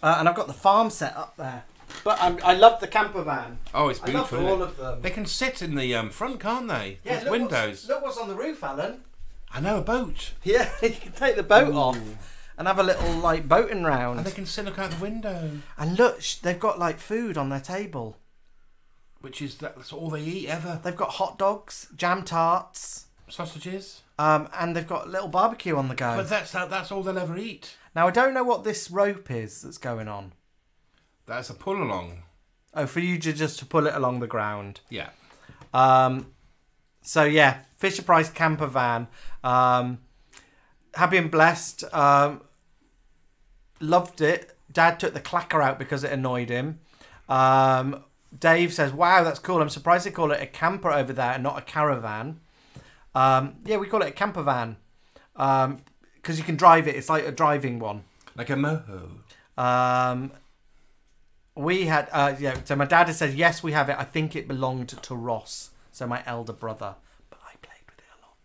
And I've got the farm set up there. But I love the camper van. Oh, it's I love beautiful. all of them. They can sit in the front, can't they? Yeah, There's look windows. Look what's on the roof, Alan. I know, a boat. Yeah, you can take the boat off and have a little like boating round. And they can sit look out the window. And look, they've got like food on their table. Which is that's all they eat ever. They've got hot dogs, jam tarts, Sausages. and they've got a little barbecue on the go. But that's all they'll ever eat. Now I don't know what this rope is that's going on. That's a pull along. Oh, for you just to pull it along the ground. Yeah. So yeah, Fisher-Price camper van. Happy and blessed. Loved it. Dad took the clacker out because it annoyed him. Dave says, wow, that's cool. I'm surprised they call it a camper over there and not a caravan. Yeah, we call it a camper van. Because you can drive it. It's like a driving one. Like a moho. We had, so my dad has said, yes, we have it. I think it belonged to Ross, so my elder brother. But I played with it a lot.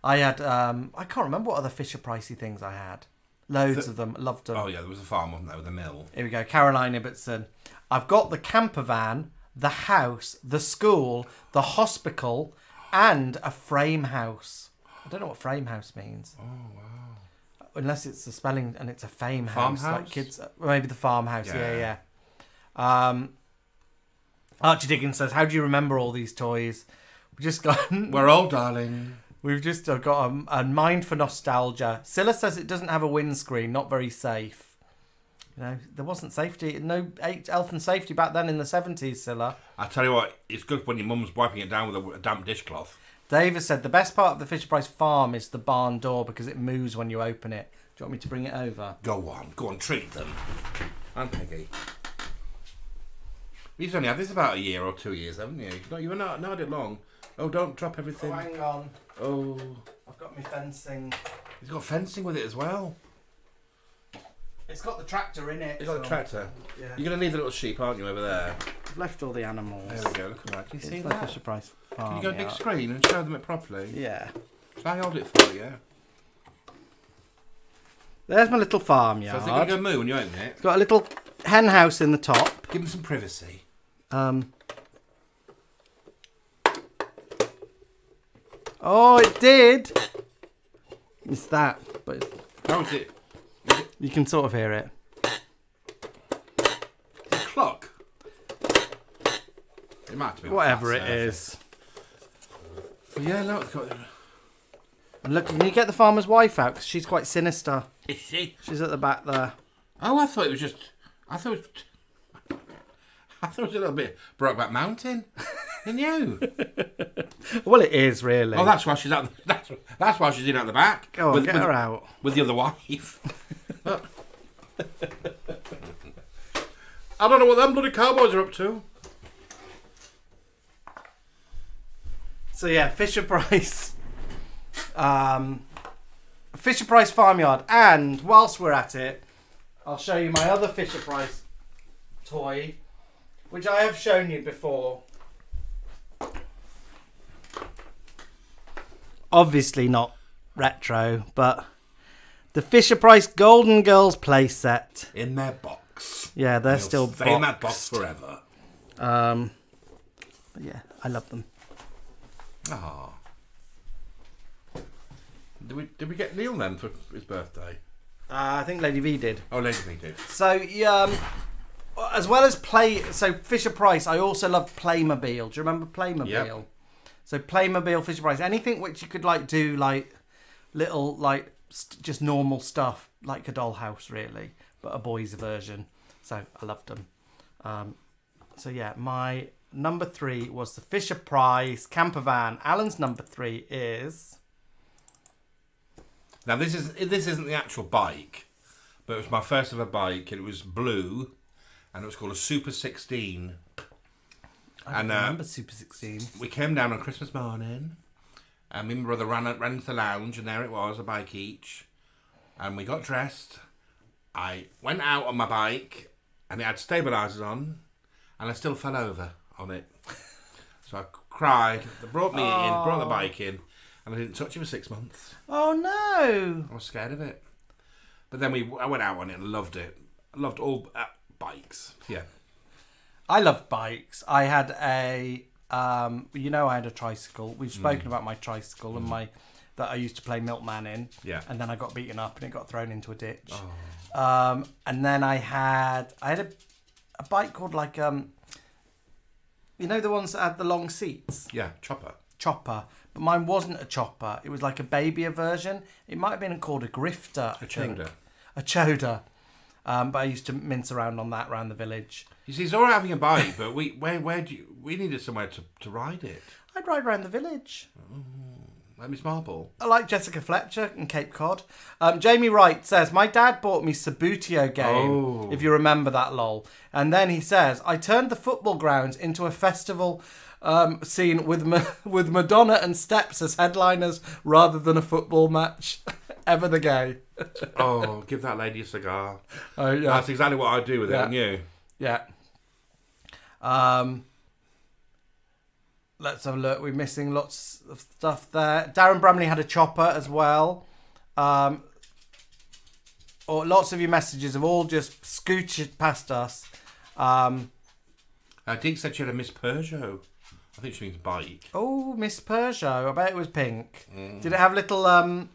I had, I can't remember what other Fisher-Pricey things I had. Loads of them. Loved them. Oh, yeah, there was a farm, wasn't there, with a mill. Here we go. Caroline Ibbotson. I've got the camper van, the house, the school, the hospital, and a frame house. I don't know what frame house means. Oh, wow. Unless it's the spelling and it's a fame house. Farmhouse? Like kids, maybe the farmhouse. Yeah. Archie Diggins says, how do you remember all these toys? We've just got... We're old, darling. We've just got a mind for nostalgia. Scylla says it doesn't have a windscreen, not very safe. You know, there wasn't safety, no health and safety back then in the 70s, Scylla. I tell you what, it's good when your mum's wiping it down with a damp dishcloth. David said, the best part of the Fisher-Price farm is the barn door because it moves when you open it. Do you want me to bring it over? Go on, treat them. And Peggy. You've only had this about a year or 2 years, haven't you? No, you've not had it long. Oh, don't drop everything. Oh, hang on. Oh. I've got my fencing. He's got fencing with it as well. It's got the tractor in it. He's got a tractor. Yeah. You're going to leave the little sheep, aren't you, over there? I've left all the animals. There we go, look at that. Can you see It's the that? Fisher-Price farm. Can you go big screen and show them it properly? Yeah. Shall I hold it for you? There's my little So farmyard. if they're going to go moo when you open it, It's got a little hen house in the top. give them some privacy. Oh, it did. It's that, but How is it? you can sort of hear it. The clock? It might have been Whatever it flat surface. is. Well, yeah, look, it's got... And look, can you get the farmer's wife out? Because she's quite sinister. Is she? She's at the back there. Oh, I thought it was just... I thought it was a little bit Brokeback Mountain. Didn't you? Well, it is, really. Oh, that's why she's out. That's why she's in at the back. Go on, get her out. With the other wife. I don't know what them bloody cowboys are up to. So, yeah, Fisher-Price. Fisher-Price farmyard. And whilst we're at it, I'll show you my other Fisher-Price toy, which I have shown you before. Obviously not retro, but the Fisher-Price Golden Girls playset. In their box. Yeah, they're They'll still stay in that boxed. box forever. But yeah, I love them. Ah. Did we get Neil then for his birthday? I think Lady V did. Oh, Lady V did. So, as well as Fisher Price, I also loved Playmobil. Do you remember Playmobil? Yep. So Playmobil, Fisher Price, anything which you could like do like little like just normal stuff, like a dollhouse really, but a boys version. So I loved them. So yeah, my number 3 was the Fisher Price camper van. Alan's number 3 is. Now this isn't the actual bike, but it was my first ever bike. It was blue, and it was called a Super 16. I remember Super 16. We came down on Christmas morning, and me and my brother ran into the lounge, and there it was, a bike each. And we got dressed. I went out on my bike, and it had stabilisers on, and I still fell over on it. So I cried. They brought me in, brought the bike in, and I didn't touch it for 6 months. Oh no! I was scared of it. But then I went out on it and loved it. I loved all bikes. Yeah. I loved bikes. I had I had a tricycle. We've spoken about my tricycle and that I used to play Milkman in. Yeah. And then I got beaten up and it got thrown into a ditch. Oh. And then I had a bike called like the ones that had the long seats. Yeah, Chopper. But mine wasn't a chopper. It was like a babyer version. It might have been called a grifter. A Choda. A Choda. But I used to mince around on that around the village. You see, it's all right having a bike, but we needed somewhere to ride it. I'd ride around the village. Like Miss Marple. I like Jessica Fletcher and Cape Cod. Jamie Wright says, my dad bought me Sabutio game, if you remember that, lol. And then he says, I turned the football grounds into a festival scene with Madonna and Steps as headliners rather than a football match. Ever the gay. Oh, give that lady a cigar. Oh, yeah. That's exactly what I'd do with it, wouldn't you? Yeah. Let's have a look. We're missing lots of stuff there. Darren Bramley had a chopper as well. Lots of your messages have all just scooted past us. Deke said she had a Miss Peugeot. I think she means bike. Oh, Miss Peugeot. I bet it was pink. Did it have little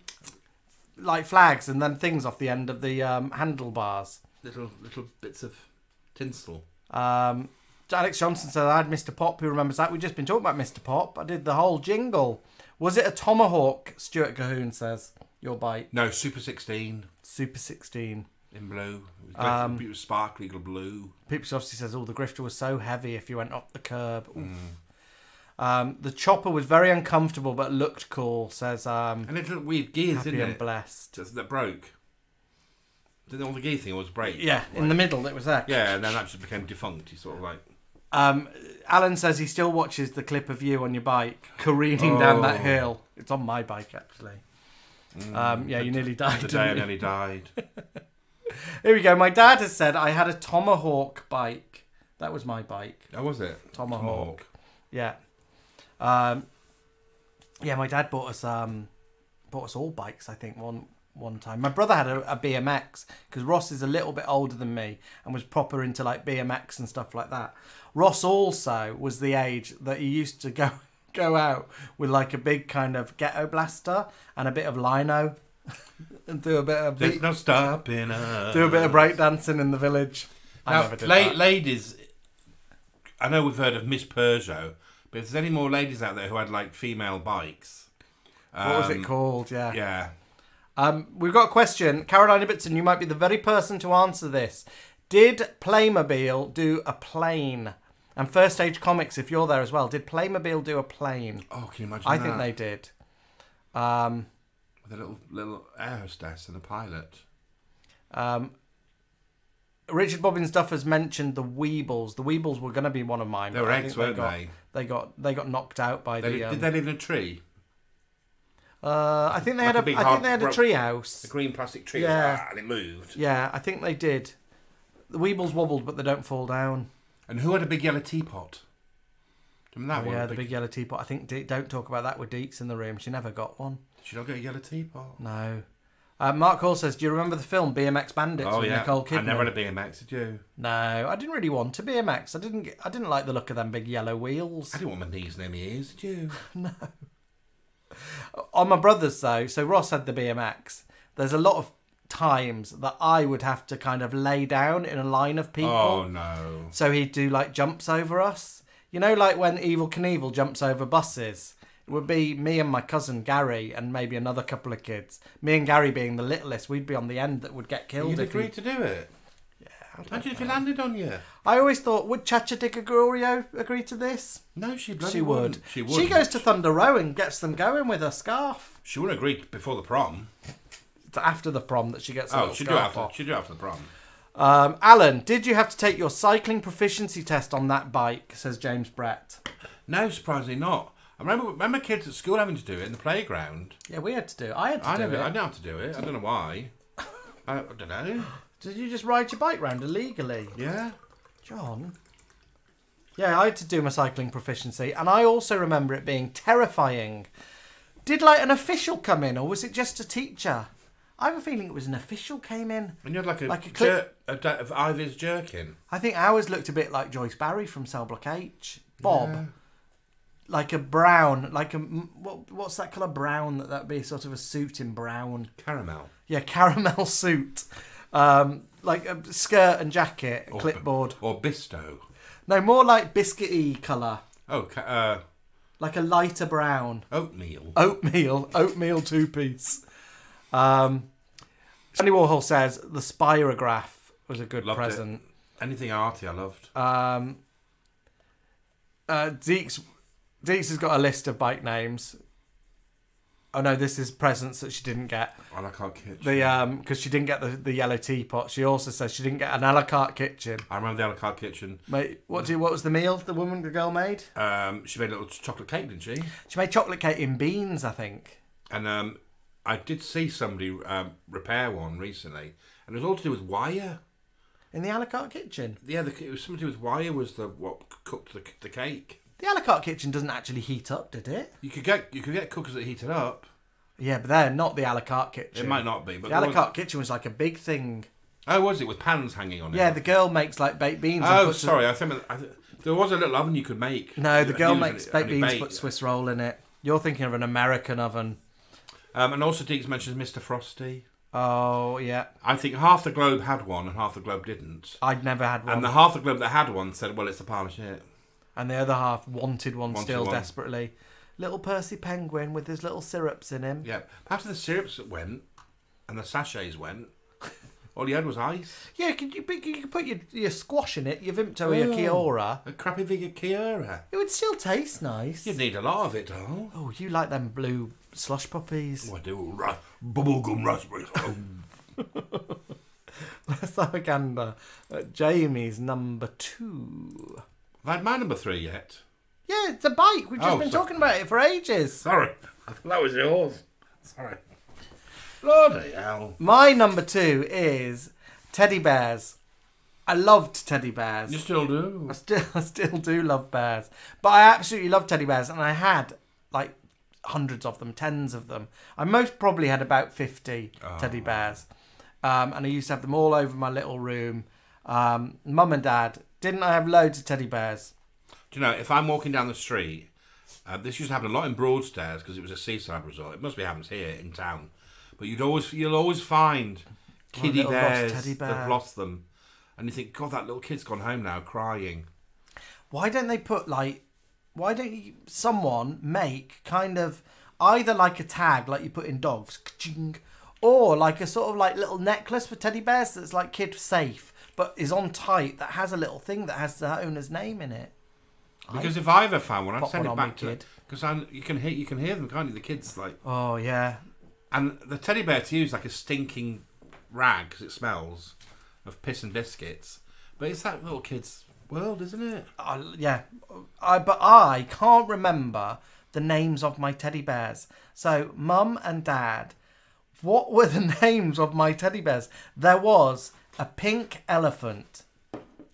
like flags and then things off the end of the handlebars? Little bits of tinsel. Alex Johnson said, I had Mr. Pop. Who remembers that? We've just been talking about Mr. Pop. I did the whole jingle. Was it a Tomahawk? Stuart Cahoon says, your bike. No, Super 16. Super 16. In blue. It was sparkly blue. Peeps obviously says, the grifter was so heavy if you went off the curb. The chopper was very uncomfortable but looked cool, says... and it looked weird gears, happy didn't it? and blessed. That broke. Didn't all the gear thing was break? Yeah, right. In the middle it was there. Yeah, and then that just became defunct. He sort of like... Alan says he still watches the clip of you on your bike careening down that hill. It's on my bike, actually. You nearly died. The day I nearly died. Here we go. My dad has said I had a Tomahawk bike. That was my bike. Oh, was it? Tomahawk. Yeah. My dad bought us all bikes, I think, one time. My brother had a BMX because Ross is a little bit older than me and was proper into like BMX and stuff like that. Ross also was the age that he used to go out with like a big kind of ghetto blaster and a bit of lino and do a bit of There's no stopping us. Do a bit of breakdancing in the village. I never did that. Ladies, I know we've heard of Miss Peugeot, but if there's any more ladies out there who had like female bikes, what was it called? Yeah. We've got a question. Caroline Ibbotson, you might be the very person to answer this. Did Playmobil do a plane? And First Age Comics, if you're there as well, did Playmobil do a plane? Oh, can you imagine I that? think they did. With a little air hostess and a pilot. Richard Bobbins Duff has mentioned the Weebles. The Weebles were going to be one of mine. They were eggs, weren't they? They got knocked out by Did they live in a tree? I think they had a tree house. A green plastic tree. Yeah. And it moved. Yeah, I think they did. The Weebles wobbled, but they don't fall down. And who had a big yellow teapot? Do you remember that one? Yeah, the big yellow teapot. I think don't talk about that with Deeks in the room. She never got one. Did she not get a yellow teapot? No. Mark Hall says, do you remember the film BMX Bandits with Nicole Kidman? I never had a BMX, did you? No, I didn't really want a BMX. I didn't like the look of them big yellow wheels. I didn't want my knees near my ears, did you? No. On my brother's though, so Ross had the BMX. There's a lot of times that I would have to kind of lay down in a line of people. Oh no. So he'd do like jumps over us. You know, like when Evel Knievel jumps over buses. It would be me and my cousin Gary and maybe another couple of kids. Me and Gary being the littlest, we'd be on the end that would get killed. You'd if agree he... to do it? Yeah. Imagine if he landed on you. I always thought, would Chacha Di Gregorio agree to this? No, she bloody She would. wouldn't. She would. She goes to Thunder Row and gets them going with her scarf. She wouldn't agree before the prom. It's after the prom that she gets her Oh, little she'd do scarf after. off. She'd do after the prom. Alan, did you have to take your cycling proficiency test on that bike? Says James Brett. No, surprisingly not. I remember kids at school having to do it in the playground. Yeah, we had to do it. I had to do I it. didn't have to do it. I don't know why. I don't know. Did you just ride your bike round illegally? Yeah. John? Yeah, I had to do my cycling proficiency, and I also remember it being terrifying. Did like an official come in, or was it just a teacher? I have a feeling it was an official came in. And you had like a clip. of Ivy's jerkin. I think ours looked a bit like Joyce Barry from Cell Block H. Bob. Yeah. Like a brown, like a what's that colour brown? That'd be sort of a suit in brown. Caramel. Yeah, caramel suit. Like a skirt and jacket, clipboard. Or Bisto. No, more like biscuity colour. Oh, Like a lighter brown. oatmeal. Oatmeal two-piece. Andy Warhol says the Spirograph was a good Loved present. it. Anything arty, I loved. Deeks has got a list of bike names. Oh no, this is presents that she didn't get. A la carte kitchen. Because she didn't get the yellow teapot. She also says she didn't get an a la carte kitchen. I remember the a la carte kitchen. Mate, what was the meal the girl made? She made a little chocolate cake, didn't she? She made chocolate cake in beans, I think. And I did see somebody repair one recently, and it was all to do with wire. In the a la carte kitchen? Yeah, it was something to do with wire was what cooked the cake. The a la carte kitchen doesn't actually heat up, did it? You could get cookers that heated up. Yeah, but they're not the a la carte kitchen. It might not be, but the a la carte kitchen was like a big thing. Oh, was it with pans hanging on it? Yeah, the girl makes like baked beans. Oh, sorry, I think there was a little oven you could make. No, the girl Use makes and baked you beans, bake. put Swiss roll in it. You're thinking of an American oven. And also Deeks mentions Mr. Frosty. Oh, yeah. I think half the globe had one and half the globe didn't. I'd never had one. And the half the globe that had one said, well, it's a pile of shit. And the other half wanted one still one. desperately. Little Percy Penguin with his little syrups in him. Yeah. After the syrups went and the sachets went, all you had was ice. Yeah, you could put your squash in it, your Vimto or your Kiora. A crappy Viga Kiora. It would still taste nice. You'd need a lot of it, doll. Oh, you like them blue slush puppies. Oh, I do. Bubblegum raspberries. Let's have a gander at Jamie's number 2. Have I had my number 3 yet? Yeah, it's a bike. We've just been talking about it for ages. Sorry. That was yours. Sorry. Bloody hell. My number 2 is teddy bears. I loved teddy bears. You still do? I still do love bears. But I absolutely love teddy bears. And I had like hundreds of them, tens of them. I most probably had about 50 teddy bears. And I used to have them all over my little room. Mum and Dad, didn't I have loads of teddy bears? Do you know, if I'm walking down the street, this used to happen a lot in Broadstairs because it was a seaside resort. It must be happens here in town. But you'll always find kiddie little lost bears teddy bear. that've lost them. And you think, God, that little kid's gone home now crying. Why don't someone make kind of either like a tag like you put in dogs, or like a sort of like little necklace for teddy bears that's like kid safe but is on tight that has a little thing that has the owner's name in it. Because if I ever found one, I'd pop send one it on back me, to kid. because you can hear them, can't you? The kids like. Oh yeah. And the teddy bear to you is like a stinking rag because it smells of piss and biscuits. But it's that little kid's world, isn't it? Yeah. But I can't remember the names of my teddy bears. So, Mum and Dad, what were the names of my teddy bears? There was a pink elephant.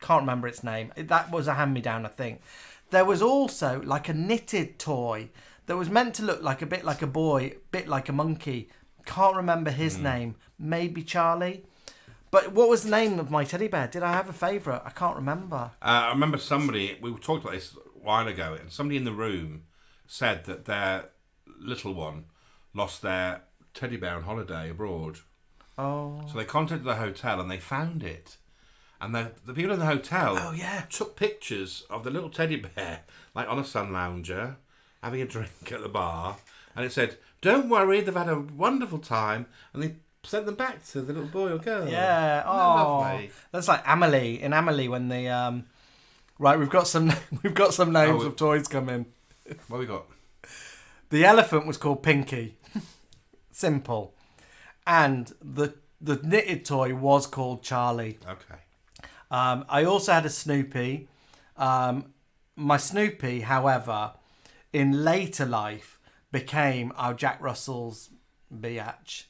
Can't remember its name. That was a hand-me-down, I think. There was also like a knitted toy that was meant to look like a bit like a boy, bit like a monkey. Can't remember his name. Maybe Charlie. But what was the name of my teddy bear? Did I have a favourite? I can't remember. I remember we talked about this a while ago, and somebody in the room said that their little one lost their teddy bear on holiday abroad. Oh. So they contacted the hotel and they found it. And the people in the hotel took pictures of the little teddy bear, like on a sun lounger, having a drink at the bar. And it said, "Don't worry, they've had a wonderful time." And they sent them back to the little boy or girl. Yeah. Isn't that Oh, lovely? that's like Amelie. In Amelie, when the right, we've got some names of toys coming. What have we got? The elephant was called Pinky. Simple. And the knitted toy was called Charlie. Okay. I also had a Snoopy. My Snoopy, however, in later life became our Jack Russell's biatch.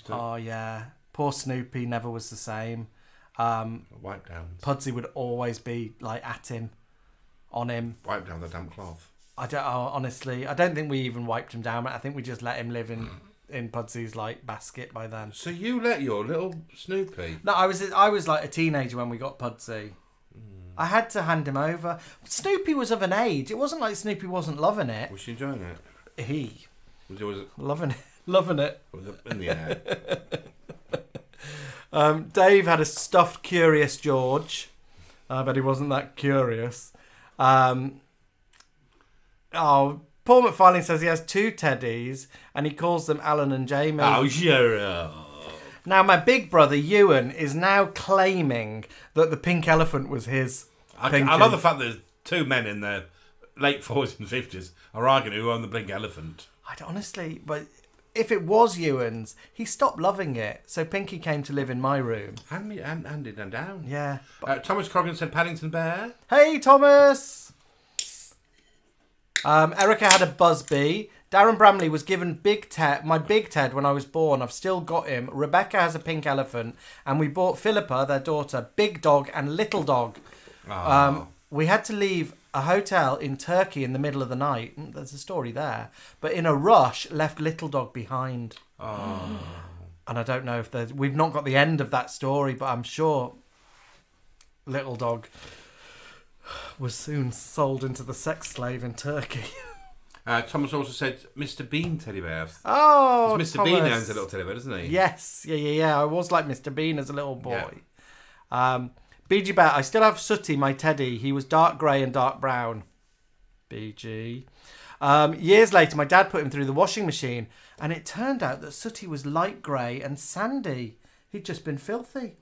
Oh yeah, poor Snoopy never was the same. Wipe down. Pudsey would always be like at him, on him. Wipe down the damp cloth. Honestly, I don't think we even wiped him down. I think we just let him live in Pudsey's like basket by then. So you let your little Snoopy? No, I was like a teenager when we got Pudsey. I had to hand him over. Snoopy was of an age. It wasn't like Snoopy wasn't loving it. Was she enjoying it? He Was it loving it. in the air? Dave had a stuffed Curious George, but he wasn't that curious. Paul McFarlane says he has 2 teddies and he calls them Alan and Jamie. Oh, shut up. Now, my big brother, Ewan, is now claiming that the pink elephant was his. I love the fact that there's 2 men in their late 40s and 50s are arguing who owned the pink elephant. Honestly, but if it was Ewan's, he stopped loving it. So Pinky came to live in my room. Handed and down. Yeah. Thomas Croggan said Paddington Bear. Hey, Thomas! Erica had a Busby. Darren Bramley was given my Big Ted when I was born. I've still got him. Rebecca has a pink elephant. And we bought Philippa, their daughter, Big Dog and Little Dog. Oh. We had to leave a hotel in Turkey in the middle of the night. There's a story there. But in a rush, left Little Dog behind. Oh. And I don't know if we've not got the end of that story, but I'm sure Little Dog was soon sold into the sex slave in Turkey. Thomas also said Mr. Bean teddy bears. Oh, Mr. Bean owns a little teddy bear, doesn't he? Yes, yeah. I was like Mr. Bean as a little boy. Yeah. BG Bat, I still have Sooty, my teddy. He was dark grey and dark brown. BG. Years later, my dad put him through the washing machine, and it turned out that Sooty was light grey and sandy. He'd just been filthy.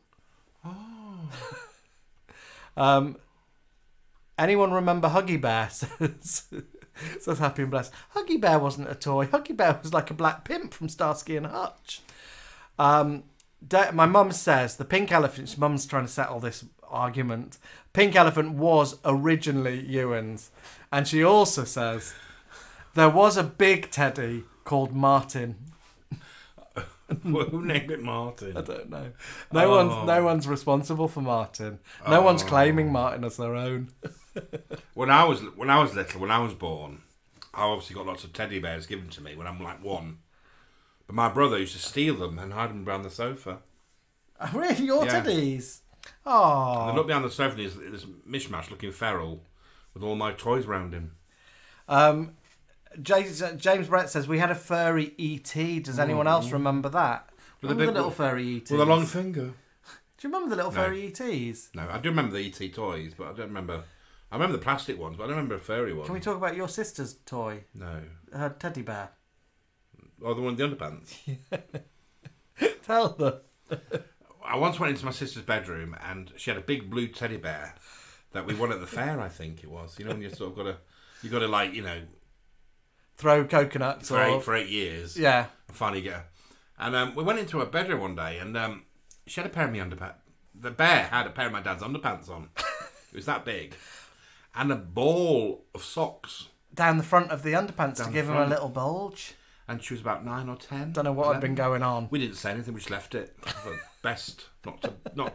Oh. Anyone remember Huggy Bear? Says Happy and Blessed. Huggy Bear wasn't a toy. Huggy Bear was like a black pimp from Starsky and Hutch. My mum says the pink elephant. Mum's trying to settle this argument. Pink elephant was originally Ewan's, and she also says there was a big teddy called Martin. Who named it Martin? I don't know. No one's responsible for Martin. No one's claiming Martin as their own. When I was little, when I was born, I obviously got lots of teddy bears given to me when I'm like 1. But my brother used to steal them and hide them behind the sofa. Oh, really? Your Yeah. teddies? Oh. And they look behind the sofa and there's this mishmash looking feral with all my toys around him. James Brett says we had a furry E.T. Does anyone else remember that? Remember the little furry E.T.s? With a long finger. Do you remember the little furry E.T.s? No, I do remember the E.T. toys, but I don't remember... I remember the plastic ones, but I don't remember a furry one. Can we talk about your sister's toy? No. Her teddy bear. Oh, the one in the underpants? Tell them. I once went into my sister's bedroom and she had a big blue teddy bear that we won at the fair, I think it was. You know, when you sort of you got to like, you know... Throw coconuts for 8 years. Yeah. And finally get her. And we went into her bedroom one day and she had a pair of my underpants. The bear had a pair of my dad's underpants on. It was that big. And a ball of socks. Down the front of the underpants to give him a little bulge. And she was about 9 or 10. Don't know what had been going on. We didn't say anything, we just left it. But best not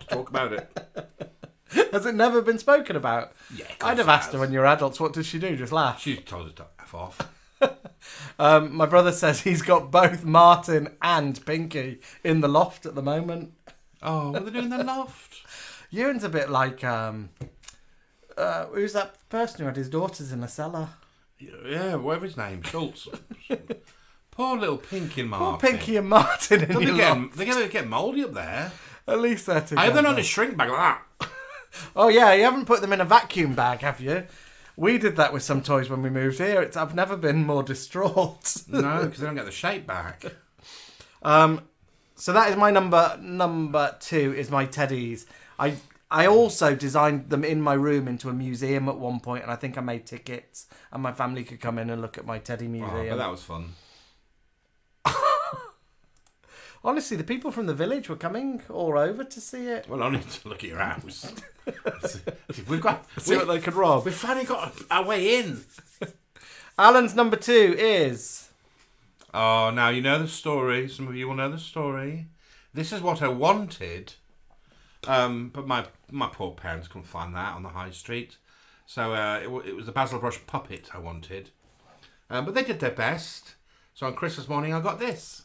to talk about it. Has it never been spoken about? Yeah, of course I'd have it asked has. her when you're adults, what does she do? Just laugh? She told us to F off. My brother says he's got both Martin and Pinky in the loft at the moment. Oh, what are they doing in the loft? Ewan's a bit like... who's that person who had his daughters in a cellar? Yeah, whatever his name, Schultz. Poor little Pinky and Martin. Poor Pinky and Martin in your loft. They're going to get mouldy up there. At least they're together. I have them on a shrink bag like that. Oh yeah, you haven't put them in a vacuum bag, have you? We did that with some toys when we moved here. I've never been more distraught. No, because they don't get the shape back. So that is my number 2 is my teddies. I also designed them in my room into a museum at one point, and I think I made tickets, and my family could come in and look at my teddy museum. Oh, but that was fun. Honestly, the people from the village were coming all over to see it. Well, I need to look at your house. See what they could rob. We've finally got our way in. Alan's number 2 is... Oh, now you know the story. Some of you will know the story. This is what I wanted, but my poor parents couldn't find that on the high street. So it was the Basil Brush puppet I wanted. But they did their best. So on Christmas morning I got this.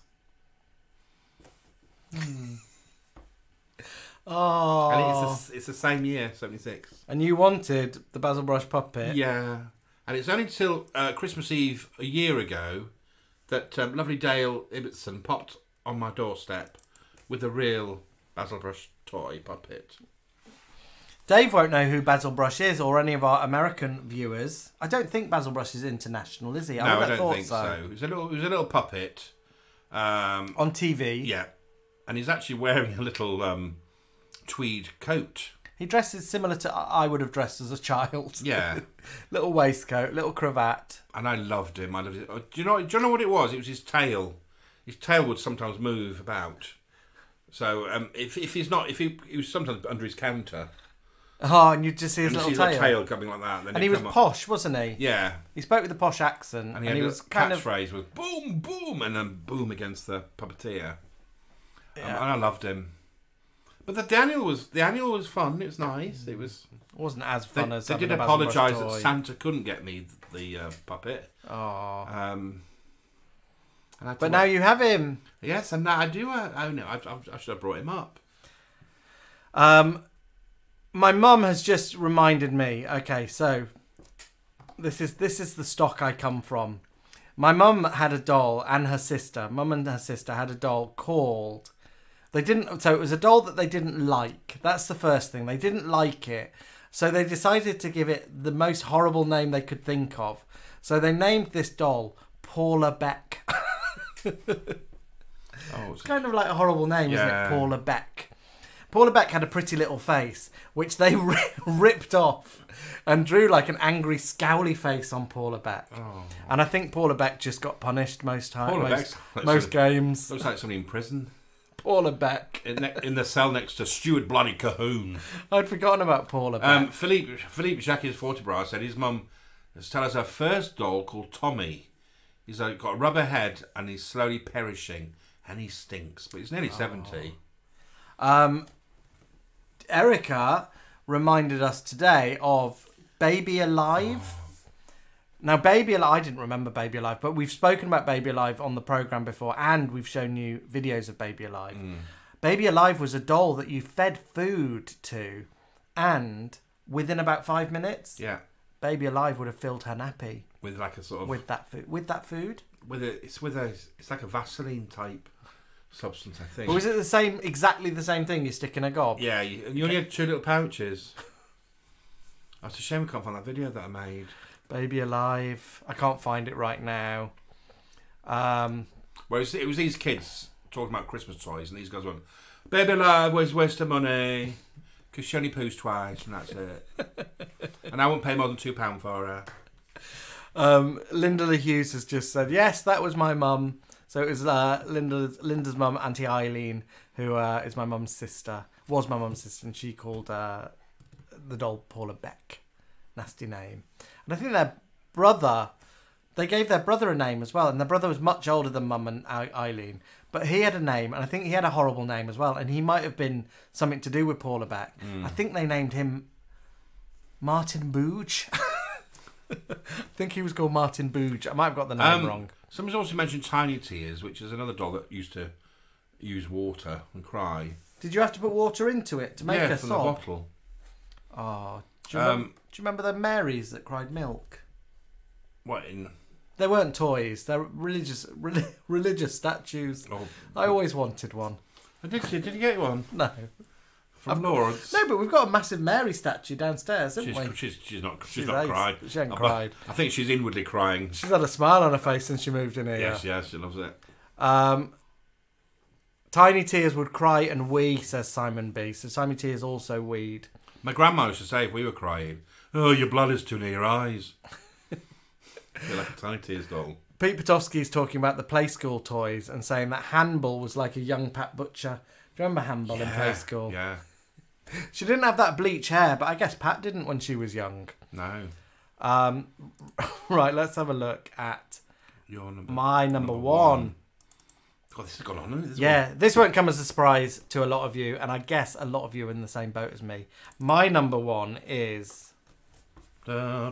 Oh. And it's the same year, 76. And you wanted the Basil Brush puppet? Yeah. And it's only till Christmas Eve a year ago that lovely Dale Ibbotson popped on my doorstep with a real Basil Brush toy puppet. Dave won't know who Basil Brush is, or any of our American viewers. I don't think Basil Brush is international, is he? No, I don't think so. It was a little puppet. On TV? Yeah. And he's actually wearing a little tweed coat. He dresses similar to I would have dressed as a child. Yeah. Little waistcoat, little cravat. And I loved him. I loved it. Do you know what it was? It was his tail. His tail would sometimes move about. So if he was sometimes under his counter. Oh, and you'd just see his and little tail. Coming like that. And he was posh, wasn't he? Yeah. He spoke with a posh accent. And he was kind of catchphrase was boom, boom, and then boom against the puppeteer. Yeah. And I loved him. But the annual was fun. It was nice. It wasn't as fun as they did apologise that Santa couldn't get me the puppet. Oh. But now you have him. Yes, and now I do. I know. I should have brought him up. My mum has just reminded me. Okay, so this is the stock I come from. My mum had a doll, and her sister. Mum and her sister had a doll called. So it was a doll that they didn't like. That's the first thing. They didn't like it. So they decided to give it the most horrible name they could think of. So they named this doll Paula Beck. It's kind of like a horrible name, isn't it? Paula Beck. Paula Beck had a pretty little face, which they ripped off and drew like an angry, scowly face on Paula Beck. Oh. And I think Paula Beck just got punished most times. Most games. Looks like somebody in prison. Paula Beck. In the cell next to Stuart Bloody Cahoon. I'd forgotten about Paula Beck. Philippe Jacques Fortebras said his mum has told us her first doll called Tommy. He's got a rubber head and he's slowly perishing and he stinks, but he's nearly 70. Erica reminded us today of Baby Alive. Now, Baby Alive, I didn't remember Baby Alive, but we've spoken about Baby Alive on the programme before, and we've shown you videos of Baby Alive. Baby Alive was a doll that you fed food to, and within about 5 minutes, Baby Alive would have filled her nappy. With like a sort of... With that food? It's like a Vaseline type substance, I think. But was it exactly the same thing you stick in a gob? Yeah, you only had 2 little pouches. It's a shame we can't find that video that I made. Baby Alive. I can't find it right now. Well, it was these kids talking about Christmas toys, and these guys went, Baby Alive, where's the money? Because she only poos twice, and that's it. And I won't pay more than £2 for her. Linda Lee Hughes has just said, yes, that was my mum. So it was Linda's mum, Auntie Eileen, who is my mum's sister. Was my mum's sister, and she called the doll Paula Beck. Nasty name. And I think they gave their brother a name as well, and their brother was much older than Mum and Eileen, but he had a name, and I think he had a horrible name as well, and he might have been something to do with Paula Beck. I think they named him Martin Booge. I think he was called Martin Booge. I might have got the name wrong. Someone's also mentioned Tiny Tears, which is another doll that used to use water and cry. Did you have to put water into it to make her from sob? the bottle. Oh, do you remember the Marys that cried milk? What in? They weren't toys. They're religious statues. Oh. I always wanted one. Did you get one? No. From Lawrence? No, but we've got a massive Mary statue downstairs, haven't we? She's not She's cried. ace. She hasn't cried. I think she's inwardly crying. She's had a smile on her face since she moved in here. Yes, she loves it. Tiny tears would cry and wee, says Simon B. So Simon Tears also weed. My grandma used to say if we were crying, "Oh, your blood is too near your eyes." Feel like a Tiny Tears doll. Pete Potofsky's talking about the play school toys and saying that Hannibal was like a young Pat Butcher. Do you remember Hannibal in play school? Yeah. She didn't have that bleach hair, but I guess Pat didn't when she was young. No. Right, let's have a look at Your my number one. God, this has gone on, hasn't it? Yeah, this won't come as a surprise to a lot of you, and I guess a lot of you are in the same boat as me. My number one is Star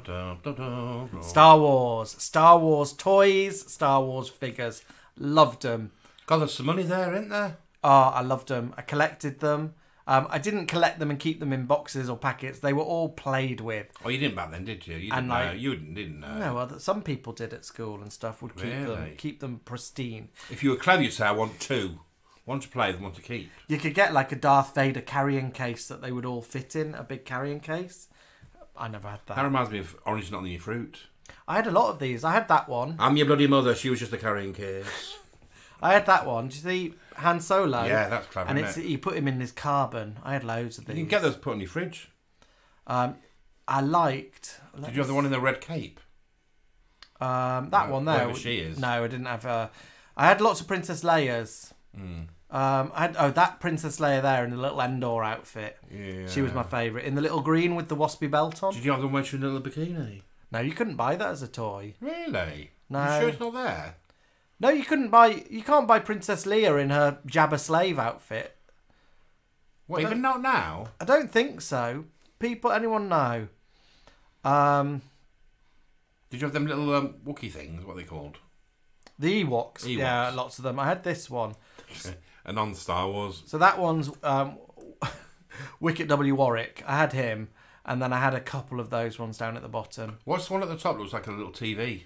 Wars. Star Wars toys, Star Wars figures. Loved them. God, there's some money there, isn't there? Oh, I loved them. I collected them. I didn't collect them and keep them in boxes or packets. They were all played with. Oh, you didn't back then, did you? You didn't And, know. like- You didn't know. No, some people did at school and stuff. Would Really? keep them pristine. If you were clever, you'd say, I want two. One to play, one to keep. You could get like a Darth Vader carrying case that they would all fit in, a big carrying case. I never had that. That reminds me of Orange Not in Your Fruit. I had a lot of these. I had that one. I'm your bloody mother, she was just a carrying case. I had that one. Do you see Han Solo? Yeah, that's clever, And isn't it? you put him in this carbon. I had loads of these. You can get those put on your fridge. I liked. Did you have the one in the red cape? That one there? whatever she is. No, I didn't have. I had lots of Princess Leia's. I had that Princess Leia there in the little Endor outfit. Yeah. She was my favourite. In the little green with the waspy belt on. Did you have the one when she was in a little bikini? No, you couldn't buy that as a toy. Really? No. You sure it's not there? No, you couldn't buy. You can't buy Princess Leia in her Jabba slave outfit. What, even not now? I don't think so. Anyone know? Did you have them little Wookiee things? What are they called? The Ewoks. Yeah, Ewoks. lots of them. I had this one. And on Star Wars. So that one's Wicket W. Warwick. I had him, and then I had a couple of those ones down at the bottom. What's the one at the top? Looks like a little TV.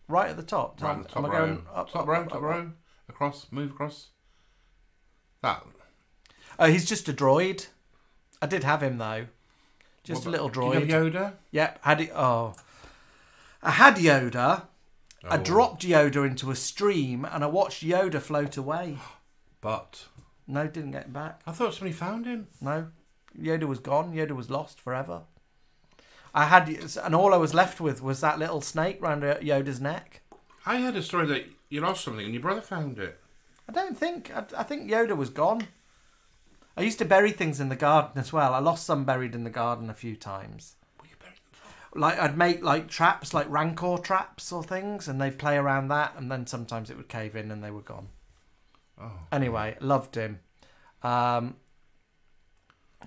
Right at the top. Right at the top Am I row. going up, Top up, row, up, top up, row. up? Across, move across. That. Oh, he's just a droid. I did have him though. Just a little droid. Did you have Yoda? Yep, had it. Oh, I had Yoda. I dropped Yoda into a stream, and I watched Yoda float away. But No, didn't get him back. I thought somebody found him. No, Yoda was gone. Yoda was lost forever. I had, and all I was left with was that little snake round Yoda's neck. I heard a story that you lost something and your brother found it. I don't think. I think Yoda was gone. I used to bury things in the garden as well. I lost some buried in the garden a few times. What you buried them for? Like I'd make like traps, like rancor traps or things, and they'd play around that, and then sometimes it would cave in and they were gone. Oh. Anyway, loved him.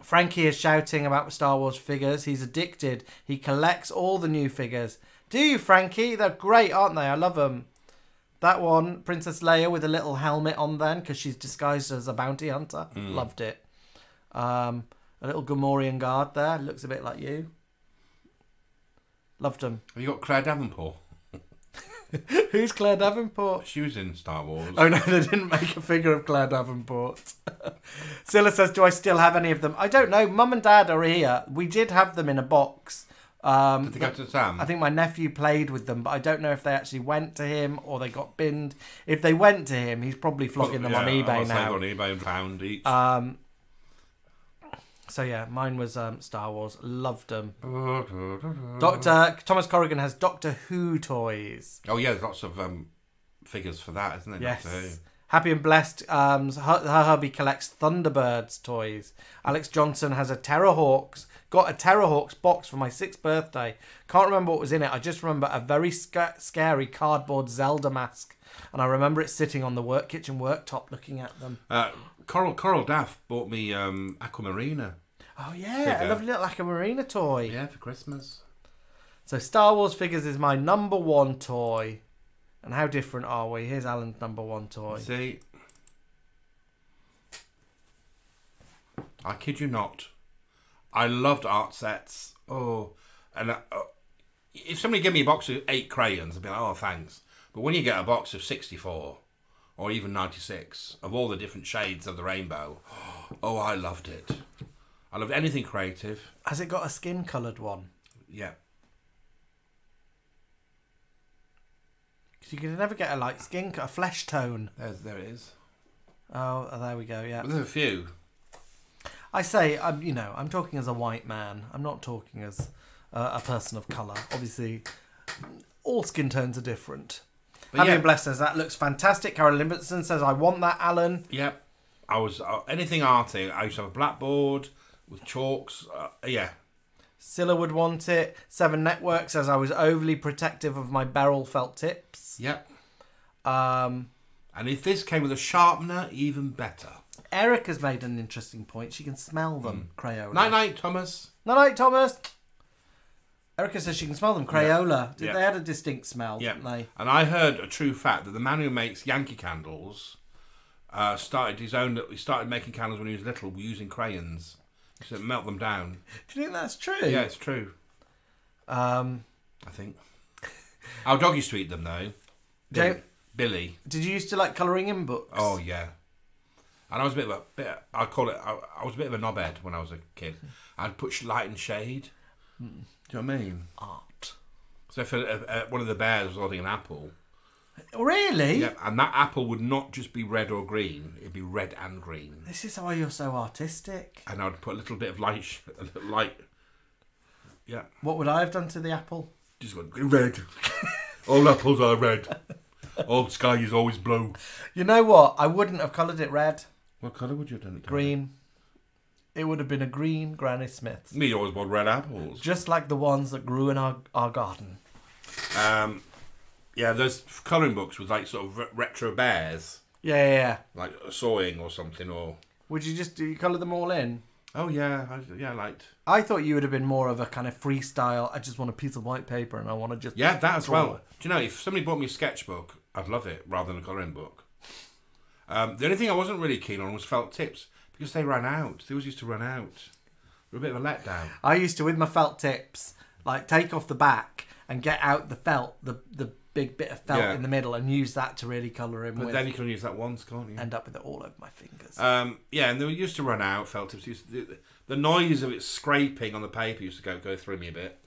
Frankie is shouting about Star Wars figures. He's addicted. He collects all the new figures. Do you, Frankie? They're great, aren't they? I love them. That one, Princess Leia with a little helmet on then, because she's disguised as a bounty hunter. Loved it. A little Gamorrean guard there. Looks a bit like you. Loved them. Have you got Claire Davenport? Who's Claire Davenport? She was in Star Wars. Oh no, they didn't make a figure of Claire Davenport. Scylla says, do I still have any of them? I don't know. Mum and Dad are here. We did have them in a box. Did they go to Sam? I think my nephew played with them, but I don't know if they actually went to him or they got binned. If they went to him, he's probably flogging them on eBay now. On eBay, £1 each. So yeah, mine was Star Wars. Loved them. Dr. Thomas Corrigan has Doctor Who toys. Oh yeah, there's lots of figures for that, isn't there? Yes. Doctor Who. Happy and Blessed, her hubby collects Thunderbirds toys. Alex Johnson has got a Terrorhawks box for my 6th birthday. Can't remember what was in it. I just remember a very scary cardboard Zelda mask. And I remember it sitting on the kitchen worktop looking at them. Coral Daft bought me Aquamarina. Oh yeah, Figure. a lovely little Aquamarina toy. Yeah, for Christmas. So Star Wars figures is my number one toy. And how different are we? Here's Alan's number one toy. See, I kid you not, I loved art sets. Oh, and if somebody gave me a box of 8 crayons, I'd be like, oh, thanks. But when you get a box of 64 or even 96 of all the different shades of the rainbow, oh, I loved it. I loved anything creative. Has it got a skin-coloured one? Yeah. Because you can never get a flesh tone. There it is. Oh, there we go. Yeah. But there's a few. I say, I'm talking as a white man. I'm not talking as a person of colour. Obviously, all skin tones are different. But Having yeah. Blessed says, that looks fantastic. Carol Limbertson says, I want that, Alan. Yep. I was anything arty. I used to have a blackboard with chalks. Yeah. Scylla would want it. Seven Network says, I was overly protective of my beryl felt tips. Yep. Um, And if this came with a sharpener, even better. Eric has made an interesting point. She can smell them, Crayola. Night, Thomas. Night, Thomas. Erica says she can smell them. Crayola. Yeah. They had a distinct smell, Yeah. didn't they? And I heard a true fact that the man who makes Yankee candles started making candles when he was little using crayons. He said melt them down. Do you think that's true? Yeah, it's true. I I think. Our dog used to eat them though. Billy. Did you used to like colouring in books? Oh yeah. And I was a bit. I was a bit of a knobhead when I was a kid. I'd put light and shade. Do you know what I mean? Art. So if one of the bears was holding an apple, Really? yeah, and that apple would not just be red or green; it'd be red and green. This is why you're so artistic. And I'd put a little bit of light, yeah, What would I have done to the apple? just went red. All apples are red. All sky is always blue. You know what? I wouldn't have coloured it red. What colour would you have done it? Green. It would have been a green Granny Smith's. Me always want red apples. Just like the ones that grew in our garden. Yeah, there's colouring books with like sort of retro bears, Yeah. like sawing or something, or Would you do you colour them all in? oh yeah, I liked. I thought you would have been more of a kind of freestyle. I just want a piece of white paper and I want to just... Yeah, that as draw. well. Do you know, if somebody bought me a sketchbook, I'd love it rather than a colouring book. The only thing I wasn't really keen on was felt tips because they ran out. They always used to run out. They were a bit of a letdown. I used to, with my felt tips, like take off the back and get out the felt, the big bit of felt Yeah. in the middle and use that to really colour in But with. then you can only use that once, can't you? End up with it all over my fingers. Yeah, and they used to run out, felt tips. The noise of it scraping on the paper used to go through me a bit.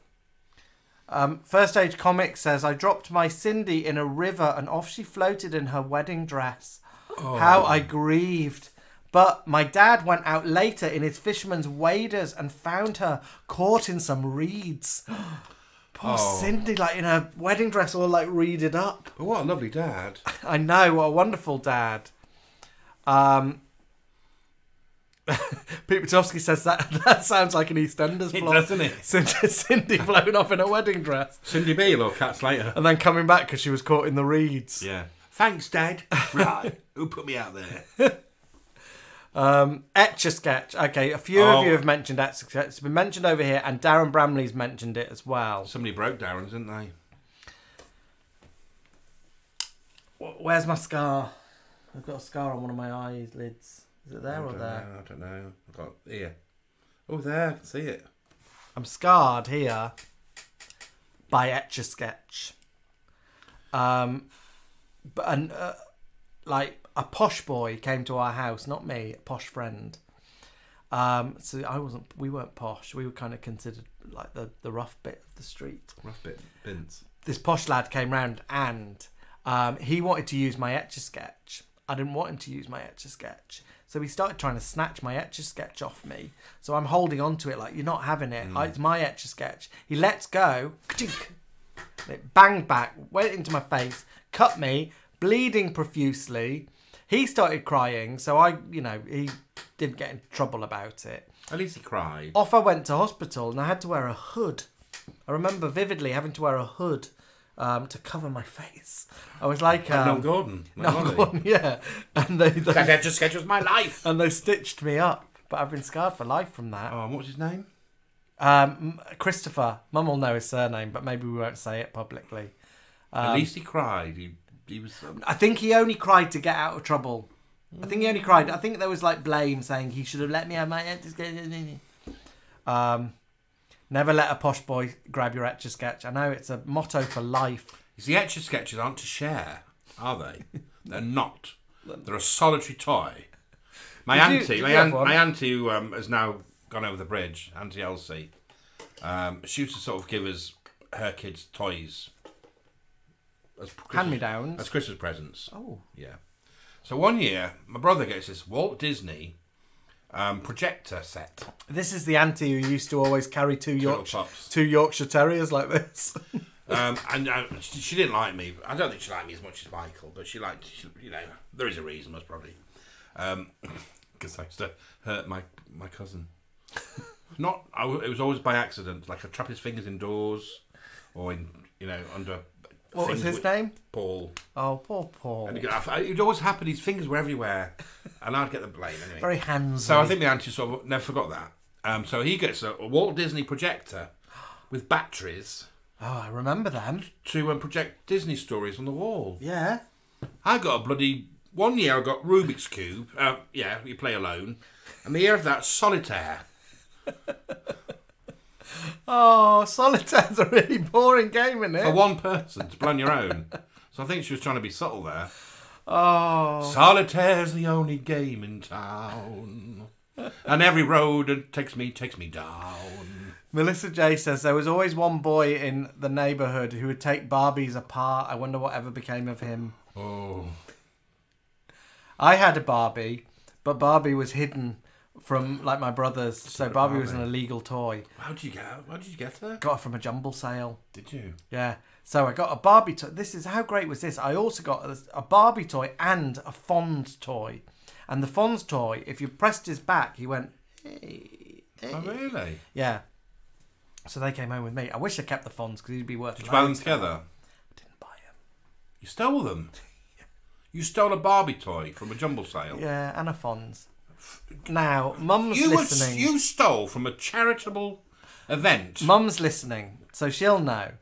First Age Comics says, I dropped my Cindy in a river and off she floated in her wedding dress. Oh. How I grieved. But my dad went out later in his fisherman's waders and found her caught in some reeds. Poor Cindy, like in her wedding dress, all like reeded up. But what a lovely dad. I know, what a wonderful dad. Pete Petrovsky says that sounds like an EastEnders It plot. does, doesn't it? Cindy blown off in a wedding dress Cindy Beale or Cat Slater. and then coming back because she was caught in the reeds. Yeah. Thanks, Dad. Right. Who put me out there? Etch-a-Sketch. Okay, a few of you have mentioned Etch-a-Sketch. It's been mentioned over here, and Darren Bramley's mentioned it as well. Somebody broke Darren's, didn't they? Where's my scar? I've got a scar on one of my eyelids. Is it there or there? I don't know. I've got here. Oh, there. I can see it. I'm scarred here by Etch-a-Sketch. Like a posh boy came to our house, not me, a posh friend. So we weren't posh. We were kind of considered like the rough bit of the street. Rough bit. Bins. This posh lad came round and he wanted to use my Etch-a-Sketch. I didn't want him to use my Etch-a-Sketch. So he started trying to snatch my Etch-a-Sketch off me. So I'm holding on to it like, you're not having it. It's my Etch-a-Sketch. He lets go. It banged back, went into my face, cut me, bleeding profusely. He started crying. So he didn't get in trouble about it. At least he cried. Off I went to hospital and I had to wear a hood. I remember vividly having to wear a hood to cover my face. I was like Noel Gordon. Noel Gordon, yeah. And they That Etch-a-Sketch was my life. and they stitched me up. But I've been scarred for life from that. Oh, and what was his name? Christopher. Mum will know his surname, but maybe we won't say it publicly. At least he cried. He was. I think he only cried to get out of trouble. I think he only cried. I think there was like blame saying he should have let me have my Never let a posh boy grab your Etch-a-Sketch. I know, it's a motto for life. You see, Etch-a-Sketches aren't to share, are they? They're not. They're a solitary toy. My auntie, who has now gone over the bridge, Auntie Elsie, she used to sort of give us her kids toys as Hand-me-downs? as Christmas presents. Oh. Yeah. So one year, my brother gets this Walt Disney projector set. This is the auntie who used to always carry two little pups. Yorkshire Terriers like this. And she didn't like me. I don't think she liked me as much as Michael, but she there is a reason, most probably. Because I used to hurt my cousin. It was always by accident. Like I'd trap his fingers indoors, or under. What was his name? Paul. Oh, poor Paul. And it'd always happen. His fingers were everywhere, and I'd get the blame anyway. Very handsy. So I think the auntie sort of never forgot that. So he gets a Walt Disney projector with batteries. Oh, I remember them. To project Disney stories on the wall. Yeah. I got one year I got Rubik's Cube. You play alone. And the year of that, Solitaire. Oh, Solitaire's a really boring game, isn't it? For one person to play on your own. So I think she was trying to be subtle there. Oh. Solitaire's the only game in town. And every road takes me down. Melissa J says there was always one boy in the neighbourhood who would take Barbies apart. I wonder whatever became of him. Oh. I had a Barbie, but Barbie was hidden from my brother's. So Barbie was an illegal toy. How did you get her? Got her from a jumble sale. Did you? Yeah. So I got a Barbie toy. How great was this? I also got a Barbie toy and a Fonz toy. And the Fonz toy, if you pressed his back, he went, hey. Oh, really? Yeah. So they came home with me. I wish I kept the Fonz because he'd be worth. Did you buy them together? I didn't buy them. You stole them? You stole a Barbie toy from a jumble sale? Yeah, and a Fonz. Now, Mum's listening. You stole from a charitable event? Mum's listening, so she'll know.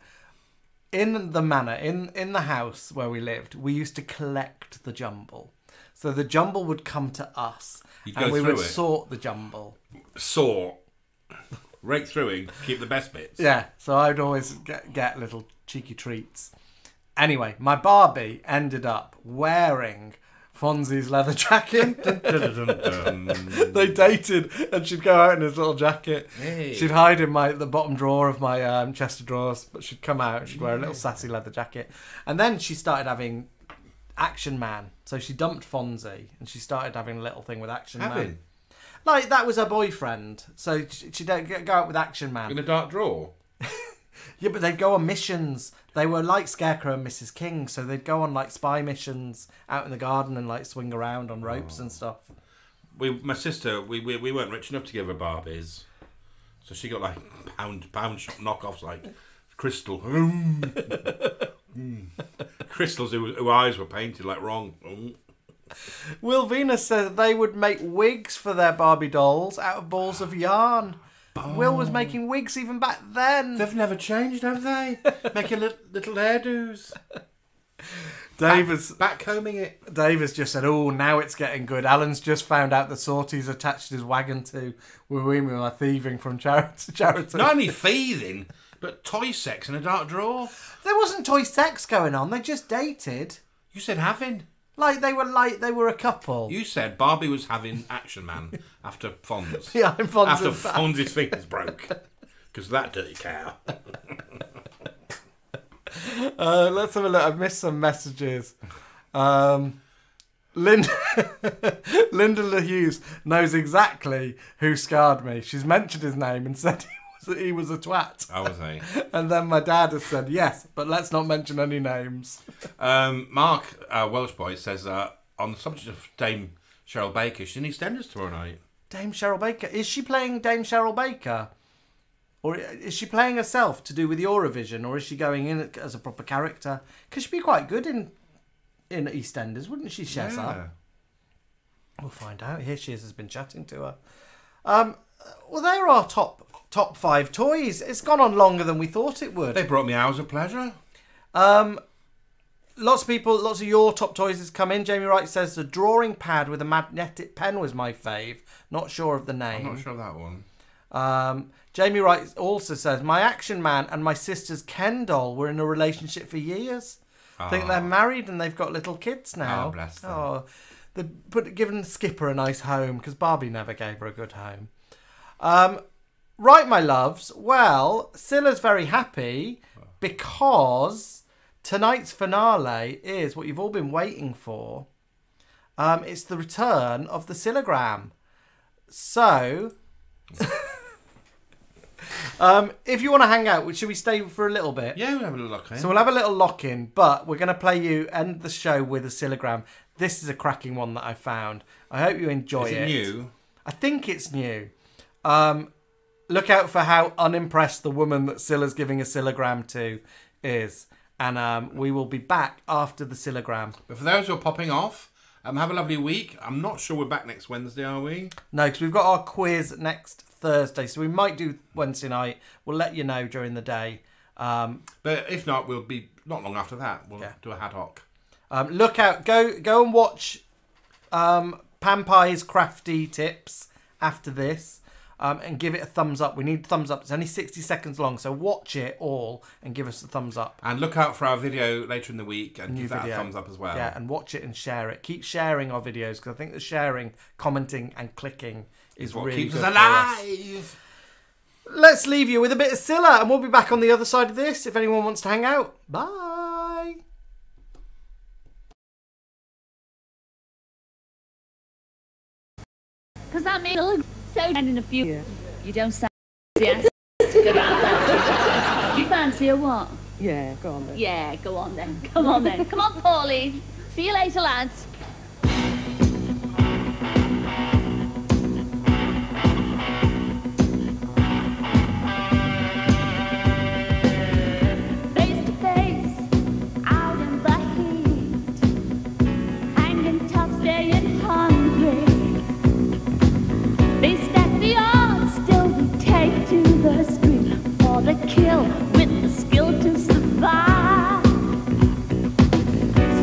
In the manor, in the house where we lived, we used to collect the jumble. So the jumble would come to us, and we would sort the jumble. Sort? Rake through it, keep the best bits? Yeah, so I'd always get little cheeky treats. Anyway, my Barbie ended up wearing Fonzie's leather jacket. They dated, and she'd go out in his little jacket. Hey. She'd hide in the bottom drawer of my chest of drawers, but she'd come out and she'd wear a little sassy leather jacket. And then she started having Action Man. So she dumped Fonzie, and she started having a little thing with Action Man. Like, that was her boyfriend. So she'd go out with Action Man. In a dark drawer? Yeah, but they'd go on missions. They were like Scarecrow and Mrs. King, so they'd go on spy missions out in the garden and swing around on ropes and stuff. My sister, we weren't rich enough to give her Barbies, so she got pound shop knockoffs like Crystal. Crystals whose eyes were painted wrong. Will Venus said they would make wigs for their Barbie dolls out of balls of yarn. Will was making wigs even back then. They've never changed, have they? Making little hairdos. Dave is backcombing it. Dave has just said, "Oh, now it's getting good." Alan's just found out the sort he's attached his wagon to we are thieving from charity. Not only thieving, but toy sex in a dark drawer. There wasn't toy sex going on. They just dated. You said having. They were a couple. You said Barbie was having Action Man after Fonz. Yeah, I'm Fonz. After Fonz's fingers broke. Because that dirty cow. Let's have a look. I've missed some messages. Linda LaHughes knows exactly who scarred me. She's mentioned his name and said he was a twat. Oh, was he? And then my dad has said, yes, but let's not mention any names. Mark, Welsh boy, says, on the subject of Dame Cheryl Baker, she's in EastEnders tomorrow night. Dame Cheryl Baker? Is she playing Dame Cheryl Baker? Or is she playing herself to do with Eurovision? Or is she going in as a proper character? Because she'd be quite good in EastEnders, wouldn't she, Shazza? Yeah. We'll find out. Here she is, has been chatting to her. Well, they're our top 5 toys. It's gone on longer than we thought it would. They brought me hours of pleasure. Lots of your top toys has come in. Jamie Wright says the drawing pad with a magnetic pen was my fave. Not sure of the name. I'm not sure of that one. Jamie Wright also says, my action man and my sister's Ken doll were in a relationship for years. I think they're married and they've got little kids now. Oh, bless them. Oh, they've given Skipper a nice home because Barbie never gave her a good home. Right, my loves. Well, Scylla's very happy because tonight's finale is what you've all been waiting for. It's the return of the Scyllagram. So, if you want to hang out, should we stay for a little bit? Yeah, we'll have a little lock in. So we'll have a little lock-in, but we're going to play you end the show with a Scyllagram. This is a cracking one that I found. I hope you enjoy it. Is it new? I think it's new. Look out for how unimpressed the woman that Scylla's giving a Scyllagram to is. And we will be back after the Scyllagram. But for those who are popping off, have a lovely week. I'm not sure we're back next Wednesday, are we? No, because we've got our quiz next Thursday. So we might do Wednesday night. We'll let you know during the day. But if not, we'll be not long after that. We'll do a ad hoc. Look out. Go and watch Pan Pie's crafty tips after this. And give it a thumbs up. We need thumbs up. It's only 60 seconds long, so watch it all and give us a thumbs up. And look out for our video later in the week and give that a thumbs up as well. Yeah, and watch it and share it. Keep sharing our videos because I think the sharing, commenting, and clicking is what really keeps good us alive. Let's leave you with a bit of Scylla, and we'll be back on the other side of this if anyone wants to hang out. Bye. Because that means so and in a few. You don't sound enthusiastic about that. You fancy or what? Yeah, go on then. Yeah, go on then. Come on then. Come on, Paulie. See you later, lads. Face to face, out in the heat, hanging tough, staying hungry. They stack the odds, still we take to the street for the kill with the skill to survive.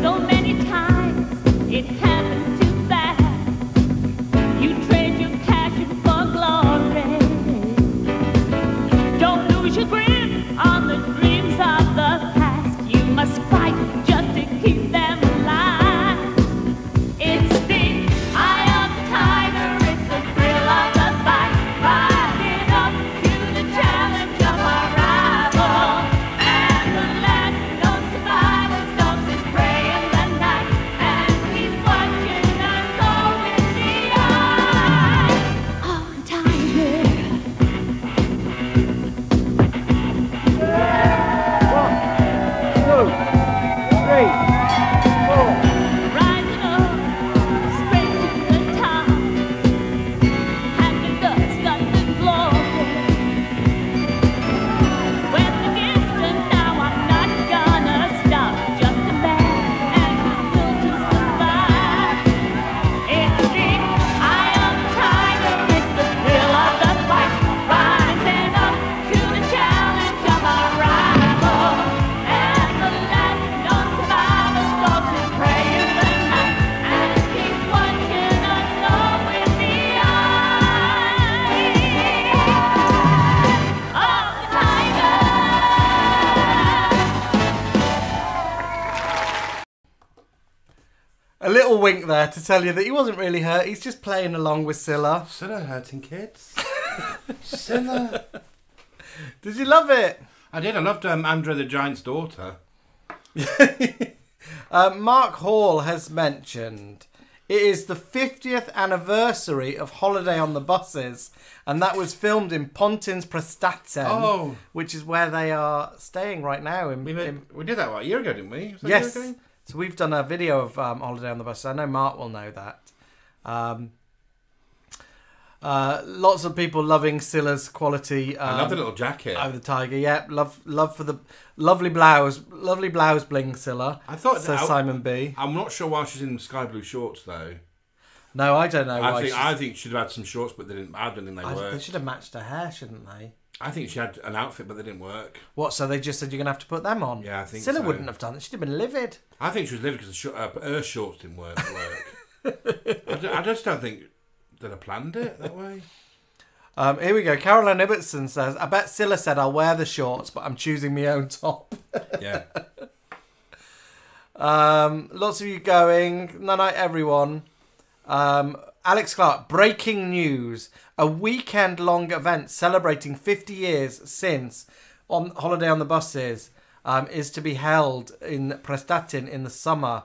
So many times it happened too fast. You trade your passion for glory. Don't lose your grip on the dreams of the past. You must fight just to keep them alive. It's the eye of the tiger, it's the thrill of the fight, rising up to the challenge of our rival. And the last known survivor stalks his prey in the night, and he's watching us all in the eye of the tiger. Rising up, straight to the top, and the guts of the glory. West the distance, now I'm not gonna stop. Just a man and his will to survive. It's the eye of the tiger, it's the thrill of the fight, rising up to the challenge of our rival. And the last known survivor stalks his prey in the night, and keeps watching us all with the eye of the tiger. A little wink there to tell you that he wasn't really hurt. He's just playing along with Scylla. Scylla hurting kids. Scylla. Did you love it? I did. I loved Andrea the Giant's daughter. Mark Hall has mentioned it is the 50th anniversary of Holiday on the Buses, and that was filmed in Pontins Prestatzen, which is where they are staying right now. We did that, what, a year ago, didn't we? Was that Yes. a year ago? So we've done a video of Holiday on the Bus. I know Mark will know that. Lots of people loving Scylla's quality. I love the little jacket. Over the tiger, yeah. Love for the lovely blouse bling, Scylla. I thought says Simon B. I'm not sure why she's in sky blue shorts though. No, I don't know why. I think she'd have had some shorts, but they didn't. I don't think they worked. They should have matched her hair, shouldn't they? I think she had an outfit, but they didn't work. What? So they just said you're gonna have to put them on? Yeah, I think Scylla so. wouldn't have done it. She'd have been livid. I think she was livid because her shorts didn't work. I just don't think they'd have planned it that way. Here we go. Caroline Ibbotson says, I bet Scylla said I'll wear the shorts, but I'm choosing my own top. Yeah. Lots of you going. Night night, everyone. Alex Clark, breaking news. A weekend-long event celebrating 50 years since on Holiday on the Buses is to be held in Prestatyn in the summer.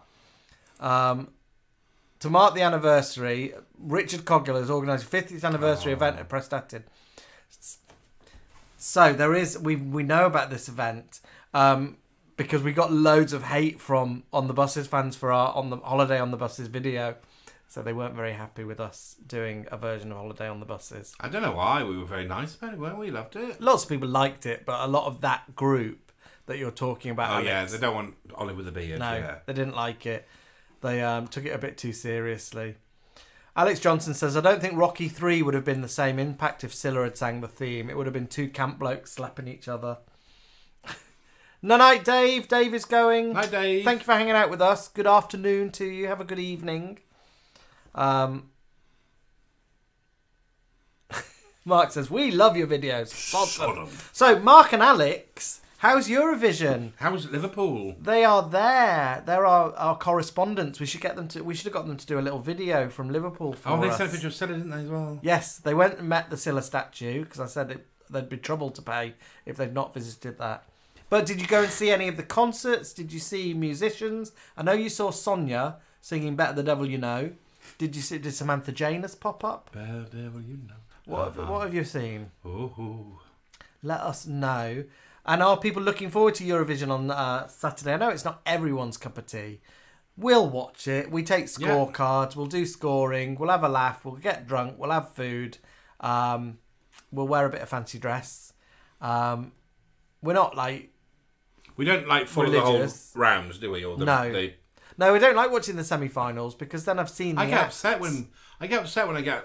To mark the anniversary, Richard Coggill has organised a 50th anniversary event at Prestatyn. So there is, we know about this event because we got loads of hate from On the Buses fans for our on the Holiday on the Buses video. So they weren't very happy with us doing a version of Holiday on the Buses. I don't know why. We were very nice about it, weren't we? Loved it. Lots of people liked it, but a lot of that group that you're talking about, Oh, Alex, yeah. They don't want Olive with a beard. no, Yeah. they didn't like it. They took it a bit too seriously. Alex Johnson says, I don't think Rocky 3 would have been the same impact if Scylla had sang the theme. It would have been two camp blokes slapping each other. Night, Dave. Dave is going. Night, Dave. Thank you for hanging out with us. Good afternoon to you. Have a good evening. Mark says, we love your videos. Sodom. So, Mark and Alex, how's Eurovision? How's Liverpool? They are there. They're our correspondents. We should get them to. We should have got them to do a little video from Liverpool for Oh, they us. sent a picture of Scylla, didn't they, as well? Yes, they went and met the Scylla statue because I said there'd be trouble to pay if they'd not visited that. But did you go and see any of the concerts? Did you see musicians? I know you saw Sonia singing "Better the Devil You Know." Did Samantha Janus pop up? Better devil, you know. What have you seen? Ooh. Let us know. And are people looking forward to Eurovision on Saturday? I know it's not everyone's cup of tea. We'll watch it. We take scorecards. We'll do scoring. We'll have a laugh. We'll get drunk. We'll have food. We'll wear a bit of fancy dress. We're not like... We don't like follow the whole religious. rounds, do we? Or No. No, we don't like watching the semi-finals because then I've seen I the get acts. upset when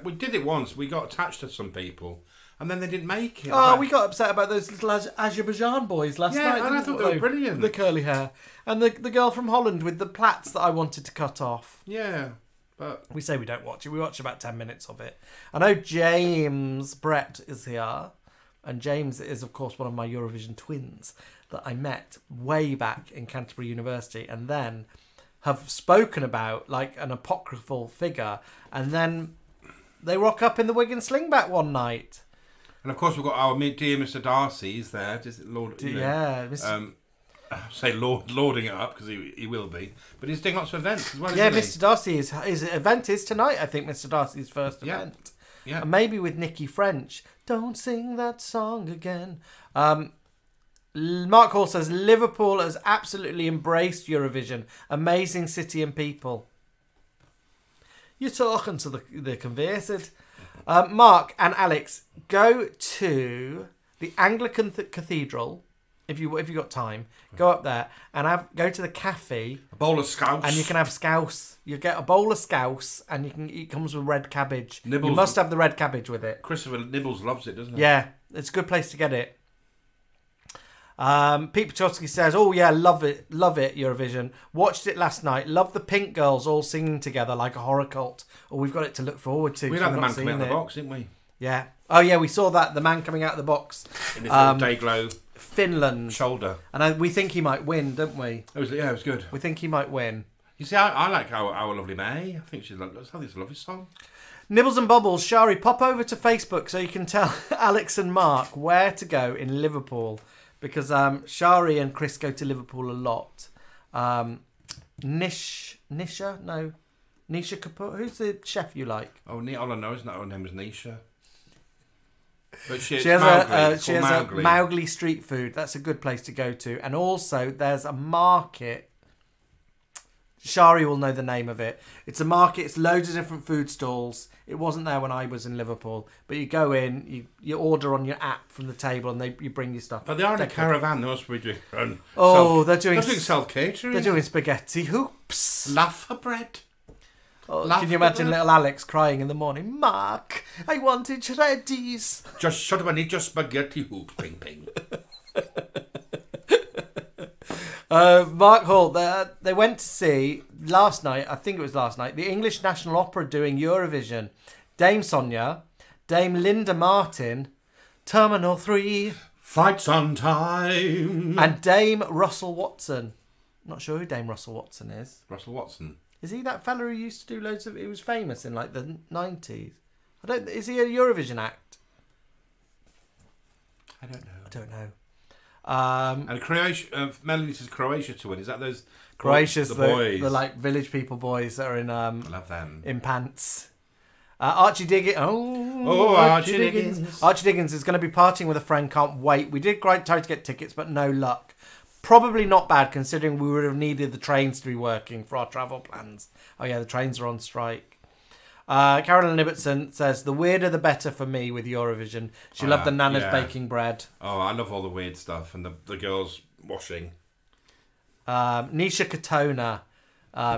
we did it once. We got attached to some people, and then they didn't make it. Oh, we got upset about those little Azerbaijan boys last night. and I thought they were brilliant. The curly hair. And the girl from Holland with the plaits that I wanted to cut off. Yeah, but We say we don't watch it. We watch about 10 minutes of it. I know James Brett is here. And James is, of course, one of my Eurovision twins that I met way back in Canterbury University and then have spoken about like an apocryphal figure. And then they rock up in the wig and slingback one night. and of course we've got our dear Mr. Darcy. He's there, just Lord. You know, Yeah, Mr. Say lording it up because he will be, but he's doing lots of events as well. Yeah, isn't Mr. Darcy his event is tonight. I think Mr. Darcy's first Yeah. event. Yeah. And maybe with Nikki French. Don't sing that song again. Mark Hall says Liverpool has absolutely embraced Eurovision. Amazing city and people. You're talking to the converted. Mark and Alex, go to the Anglican Cathedral if you got time. Go up there and go to the cafe. A bowl of scouse. And you can have scouse. You get a bowl of scouse, and it comes with red cabbage. Nibbles. You must have the red cabbage with it. Christopher Nibbles loves it, doesn't he? Yeah, it's a good place to get it. Pete Pachowski says, "Oh yeah, love it, Eurovision. Watched it last night. Love the Pink Girls all singing together like a horror cult. Oh, we've got it to look forward to. We 'cause had the we've man not coming out of seen the it. box, didn't we? Yeah. Oh yeah, we saw that. The man coming out of the box. In his little day glow Finland. shoulder. And we think he might win, don't we? It was good. We think he might win. You see, I like our lovely May. I think it's a lovely song. Nibbles and Bubbles, Shari, pop over to Facebook so you can tell Alex and Mark where to go in Liverpool. Because Shari and Chris go to Liverpool a lot. Nisha Kapoor. Who's the chef you like? Oh, all I know is her name is Nisha. But she She has a Mowgli. Mowgli street food. That's a good place to go to. And also, there's a market. Shari will know the name of it. It's a market. It's loads of different food stalls. It wasn't there when I was in Liverpool. But you go in, you order on your app from the table, and you bring your stuff. But they are in a They're good. caravan. They must be doing. They're doing self-catering. They're doing spaghetti hoops. Laugh for bread. Oh, can you imagine little Alex crying in the morning? Mark, I wanted shreddies. Just shut up and eat your spaghetti hoops, ping ping. Mark Hall, they went to see last night, I think it was last night, the English National Opera doing Eurovision. Dame Sonia, Dame Linda Martin, Terminal 3. Flight's on time. And Dame Russell Watson. Not sure who Dame Russell Watson is. Russell Watson. Is he that fella who used to do loads of... He was famous in like the 90s. Is he a Eurovision act? I don't know. I don't know. And Croatia, Melanie says Croatia to win. Is that those... Croatia's the boys? The like village people boys that are in... I love them. In pants. Archie Diggins. Archie Diggins. Archie Diggins is going to be partying with a friend. Can't wait. We did try to get tickets, but no luck. Probably not bad, considering we would have needed the trains to be working for our travel plans. Oh yeah, the trains are on strike. Carolyn Ibbotson says, the weirder the better for me with Eurovision. She loved the Nana's baking bread. Oh, I love all the weird stuff and the girls washing. Nisha Katona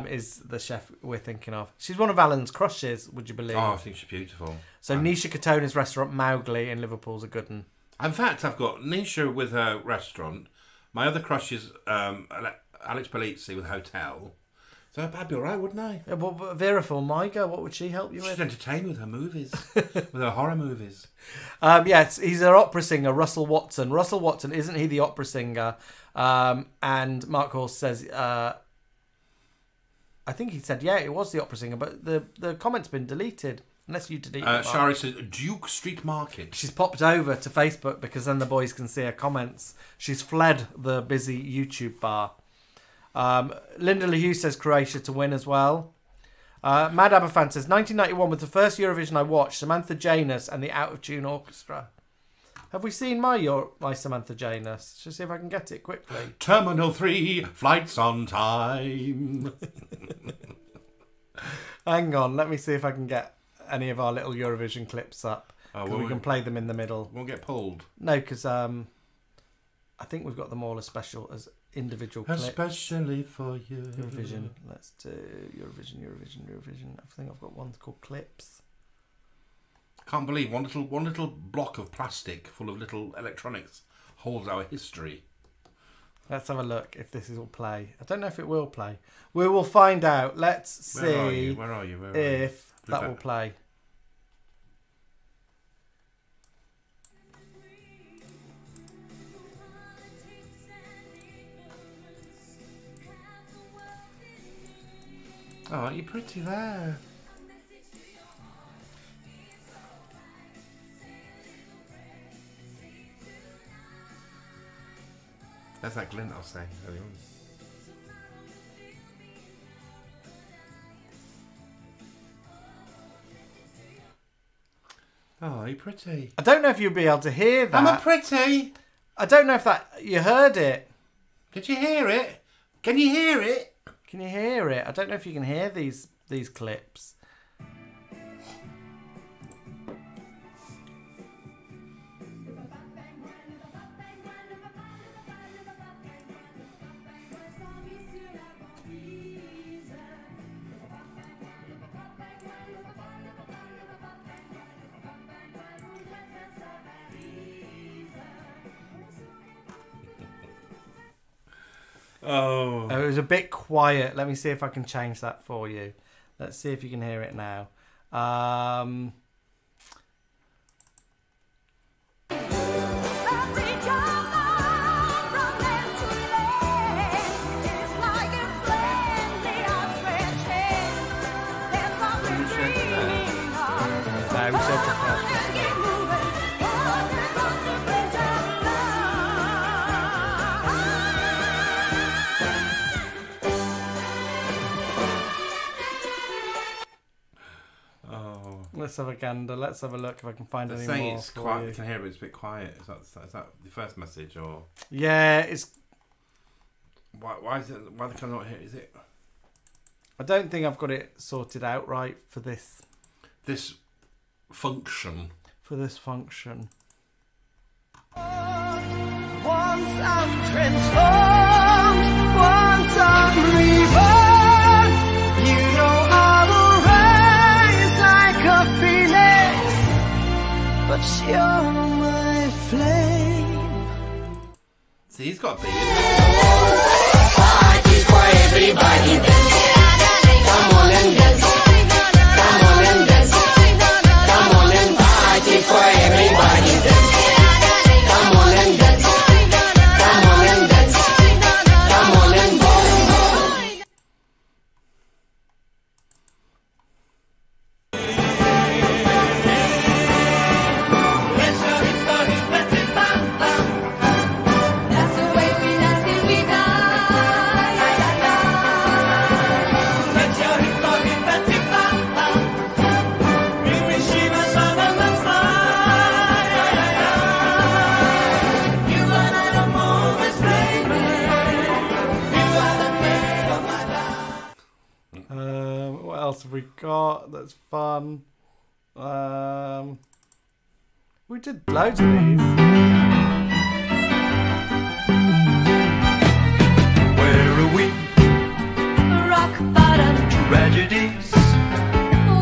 is the chef we're thinking of. She's one of Alan's crushes, would you believe? Oh, I think she's beautiful. So Nisha Katona's restaurant Mowgli in Liverpool's a good one. In fact, I've got Nisha with her restaurant. My other crush is Alex Polizzi with Hotel. So I'd be all right, wouldn't I? Yeah, but Vera Farmiga, what would she help you with? She'd entertain with her movies, with her horror movies. Yes, he's an opera singer, Russell Watson. Russell Watson, isn't he the opera singer? And Mark Horst says, I think he said, yeah, it was the opera singer, but the comment's been deleted. Unless you delete it. Shari says Duke Street Market. She's popped over to Facebook because then the boys can see her comments. She's fled the busy YouTube bar. Linda LaHue says Croatia to win as well. Mad Aberfan says 1991 was the first Eurovision I watched. Samantha Janus and the Out of Tune Orchestra. Have we seen my Samantha Janus? Just see if I can get it quickly. Terminal 3, flight's on time. Hang on, let me see if I can get any of our little Eurovision clips up. We can play them in the middle. Won't get pulled. No, because I think we've got them all as special, as individual clips. Especially for you. Eurovision. Let's do Eurovision. I think I've got one called Clips. Can't believe one little block of plastic full of little electronics holds our history. Let's have a look if this will play. I don't know if it will play. We will find out. Let's see Where are you? if that will play. Oh, aren't you pretty there? That's that glint I was saying earlier on. Oh, are you pretty? I don't know if you'll be able to hear that. Am I pretty? I don't know if you heard it. Did you hear it? Can you hear it? Can you hear it? I don't know if you can hear these clips. Oh, it was a bit quiet. Let me see if I can change that for you. Let's see if you can hear it now. Let's have a gander. Let's have a look if I can find any more. It's quiet. You can hear it, but it's a bit quiet. Is that the first message, or? Yeah, it's. Why is it? Why can I not hear? Is it? I don't think I've got it sorted out right for this. This function. For this function. Once I'm transformed, once I'm reborn, you know I will rise like a phoenix, but you're my flame. See, he's got a beard. Party's for everybody. Come on and dance. Come on and dance. Come on and party. What else have we got that's fun? We did loads of these. Where are we? Rock bottom, Tragedies,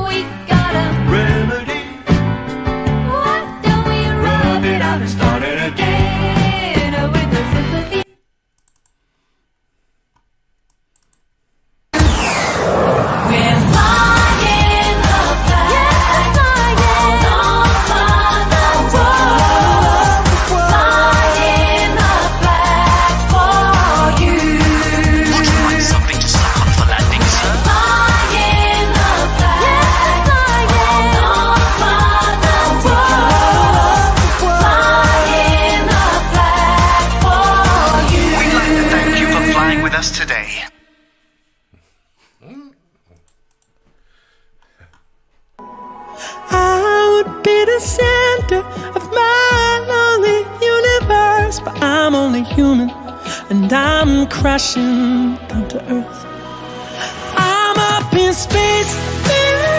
we got 'em. remedy. Why don't we rub it out and start it again with the sympathy? We're flying the flag, flying all over the world, flying the flag for you. Would you like something to suck on for landing, sir? Flying the flag, flying all over the world, flying the flag for you. We'd like to thank you for flying with us today. I would be the center of my lonely universe, but I'm only human and I'm crashing down to earth. I'm up in space, man.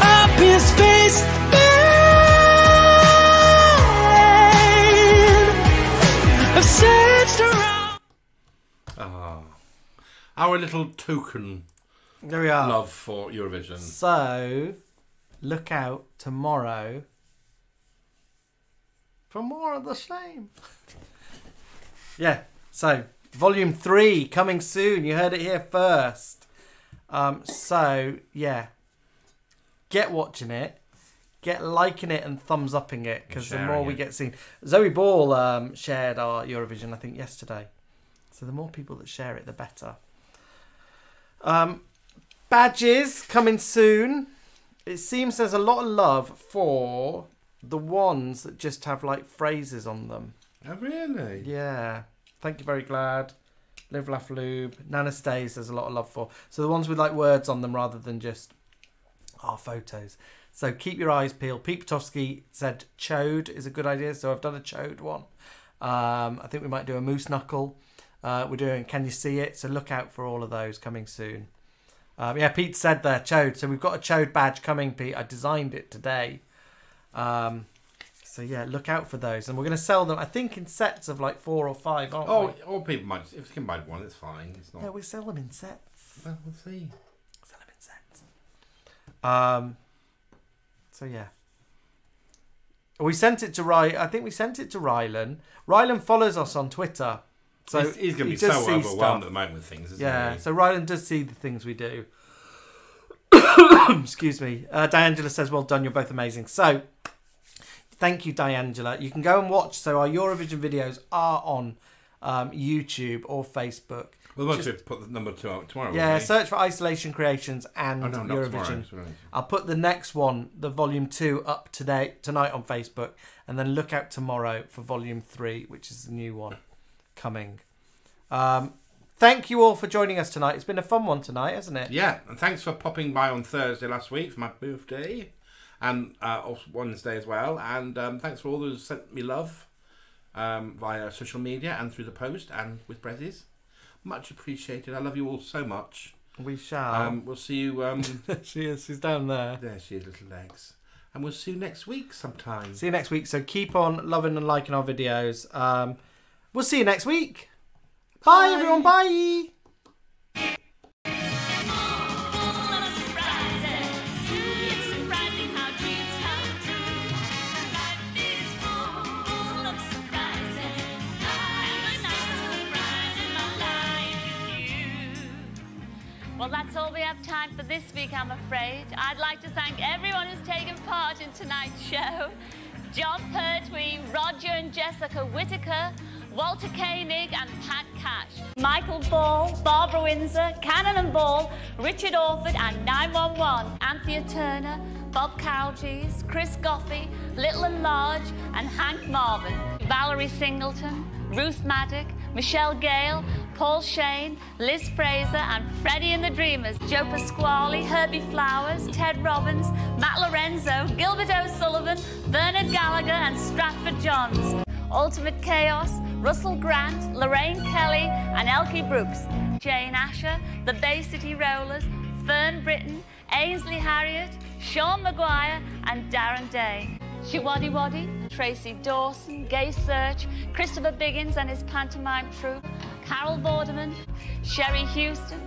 Up in space, man. I've searched around. Our little token There we are. love for Eurovision. So, look out tomorrow for more of the same. Yeah, so volume 3 coming soon. You heard it here first. So, yeah, get watching it, get liking it and thumbs upping it, because the more we get seen. Zoe Ball shared our Eurovision, I think, yesterday. So the more people that share it, the better. Badges coming soon. It seems there's a lot of love for the ones that just have like phrases on them. Oh, really? Yeah. Thank you, very glad. Live, laugh, lube. Nana Stays, there's a lot of love for. So the ones with like words on them rather than just our photos. So keep your eyes peeled. Pete Potofsky said chode is a good idea. So I've done a chode one. I think we might do a moose knuckle. We're doing Can You See It? So look out for all of those coming soon. Yeah, Pete said there, chode. So we've got a chode badge coming, Pete. I designed it today. So yeah, look out for those. And we're going to sell them, I think, in sets of like 4 or 5, aren't we? Oh, or people might, if you can buy one, it's fine. It's not. Yeah, we sell them in sets. Well, we'll see. Sell them in sets. So yeah. We sent it to I think we sent it to Rylan. Rylan follows us on Twitter. So he's going to be does so see overwhelmed stuff. at the moment with things, isn't Yeah, he? so Rylan does see the things we do. Excuse me. Diangela says, well done, you're both amazing. So, thank you, Diangela. You can go and watch. So our Eurovision videos are on YouTube or Facebook. We'll want to put the number 2 out tomorrow. Yeah, won't we? search for Isolation Creations and Oh, no, not Eurovision. tomorrow. I'll put the next one, the volume 2, up tonight on Facebook, and then look out tomorrow for volume 3, which is the new one coming. Thank you all for joining us tonight. It's been a fun one tonight, hasn't it? Yeah, and thanks for popping by on Thursday last week for my birthday, and also Wednesday as well. And thanks for all those who sent me love via social media and through the post and with prezzies. Much appreciated. I love you all so much. We shall. We'll see you. She is. She's down there. There she is, little legs. And we'll see you next week sometime. See you next week. So keep on loving and liking our videos. We'll see you next week. Bye everyone. Bye. Well, that's all we have time for this week, I'm afraid. I'd like to thank everyone who's taken part in tonight's show. John Pertwee, Roger and Jessica Whittaker, Walter Koenig and Pat Cash. Michael Ball, Barbara Windsor, Cannon and Ball, Richard Orford and 911. Anthea Turner, Bob Cowgies, Chris Goffey, Little and Large and Hank Marvin. Valerie Singleton, Ruth Maddock, Michelle Gale, Paul Shane, Liz Fraser and Freddie and the Dreamers. Joe Pasquale, Herbie Flowers, Ted Robbins, Matt Lorenzo, Gilbert O'Sullivan, Bernard Gallagher and Stratford Johns. Ultimate Chaos, Russell Grant, Lorraine Kelly, and Elkie Brooks. Jane Asher, the Bay City Rollers, Fern Britton, Ainsley Harriott, Sean Maguire, and Darren Day. Shiwaddy Waddy, Tracy Dawson, Gay Search, Christopher Biggins and his pantomime troupe, Carol Vorderman, Sherry Houston,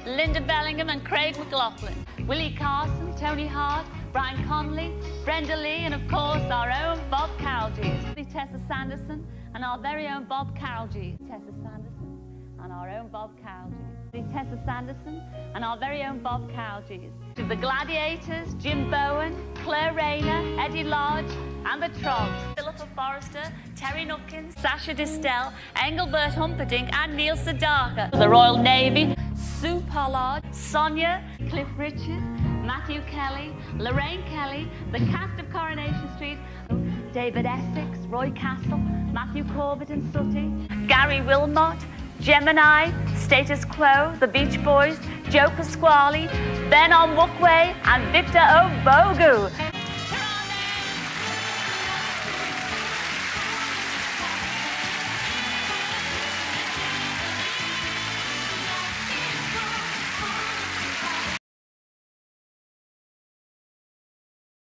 Linda Bellingham and Craig McLaughlin, Willie Carson, Tony Hart, Brian Conley, Brenda Lee, and of course our own Bob Carroll G. Tessa Sanderson and our very own Bob Carroll G. Tessa Sanderson and our own Bob Carroll G. Tessa Sanderson and our very own Bob Carroll G. To the Gladiators, Jim Bowen, Claire Rayner, Eddie Lodge, and the Trogs. Philippa Forrester, Terry Nutkins, Sasha Distel, Engelbert Humperdinck, and Neil Sedaka. The Royal Navy, Sue Pollard, Sonia, Cliff Richard, Matthew Kelly, Lorraine Kelly, the cast of Coronation Street, David Essex, Roy Castle, Matthew Corbett and Sooty, Gary Wilmot, Gemini, Status Quo, the Beach Boys, Joe Pasquale, Ben Onwukwe, and Victor Obogu.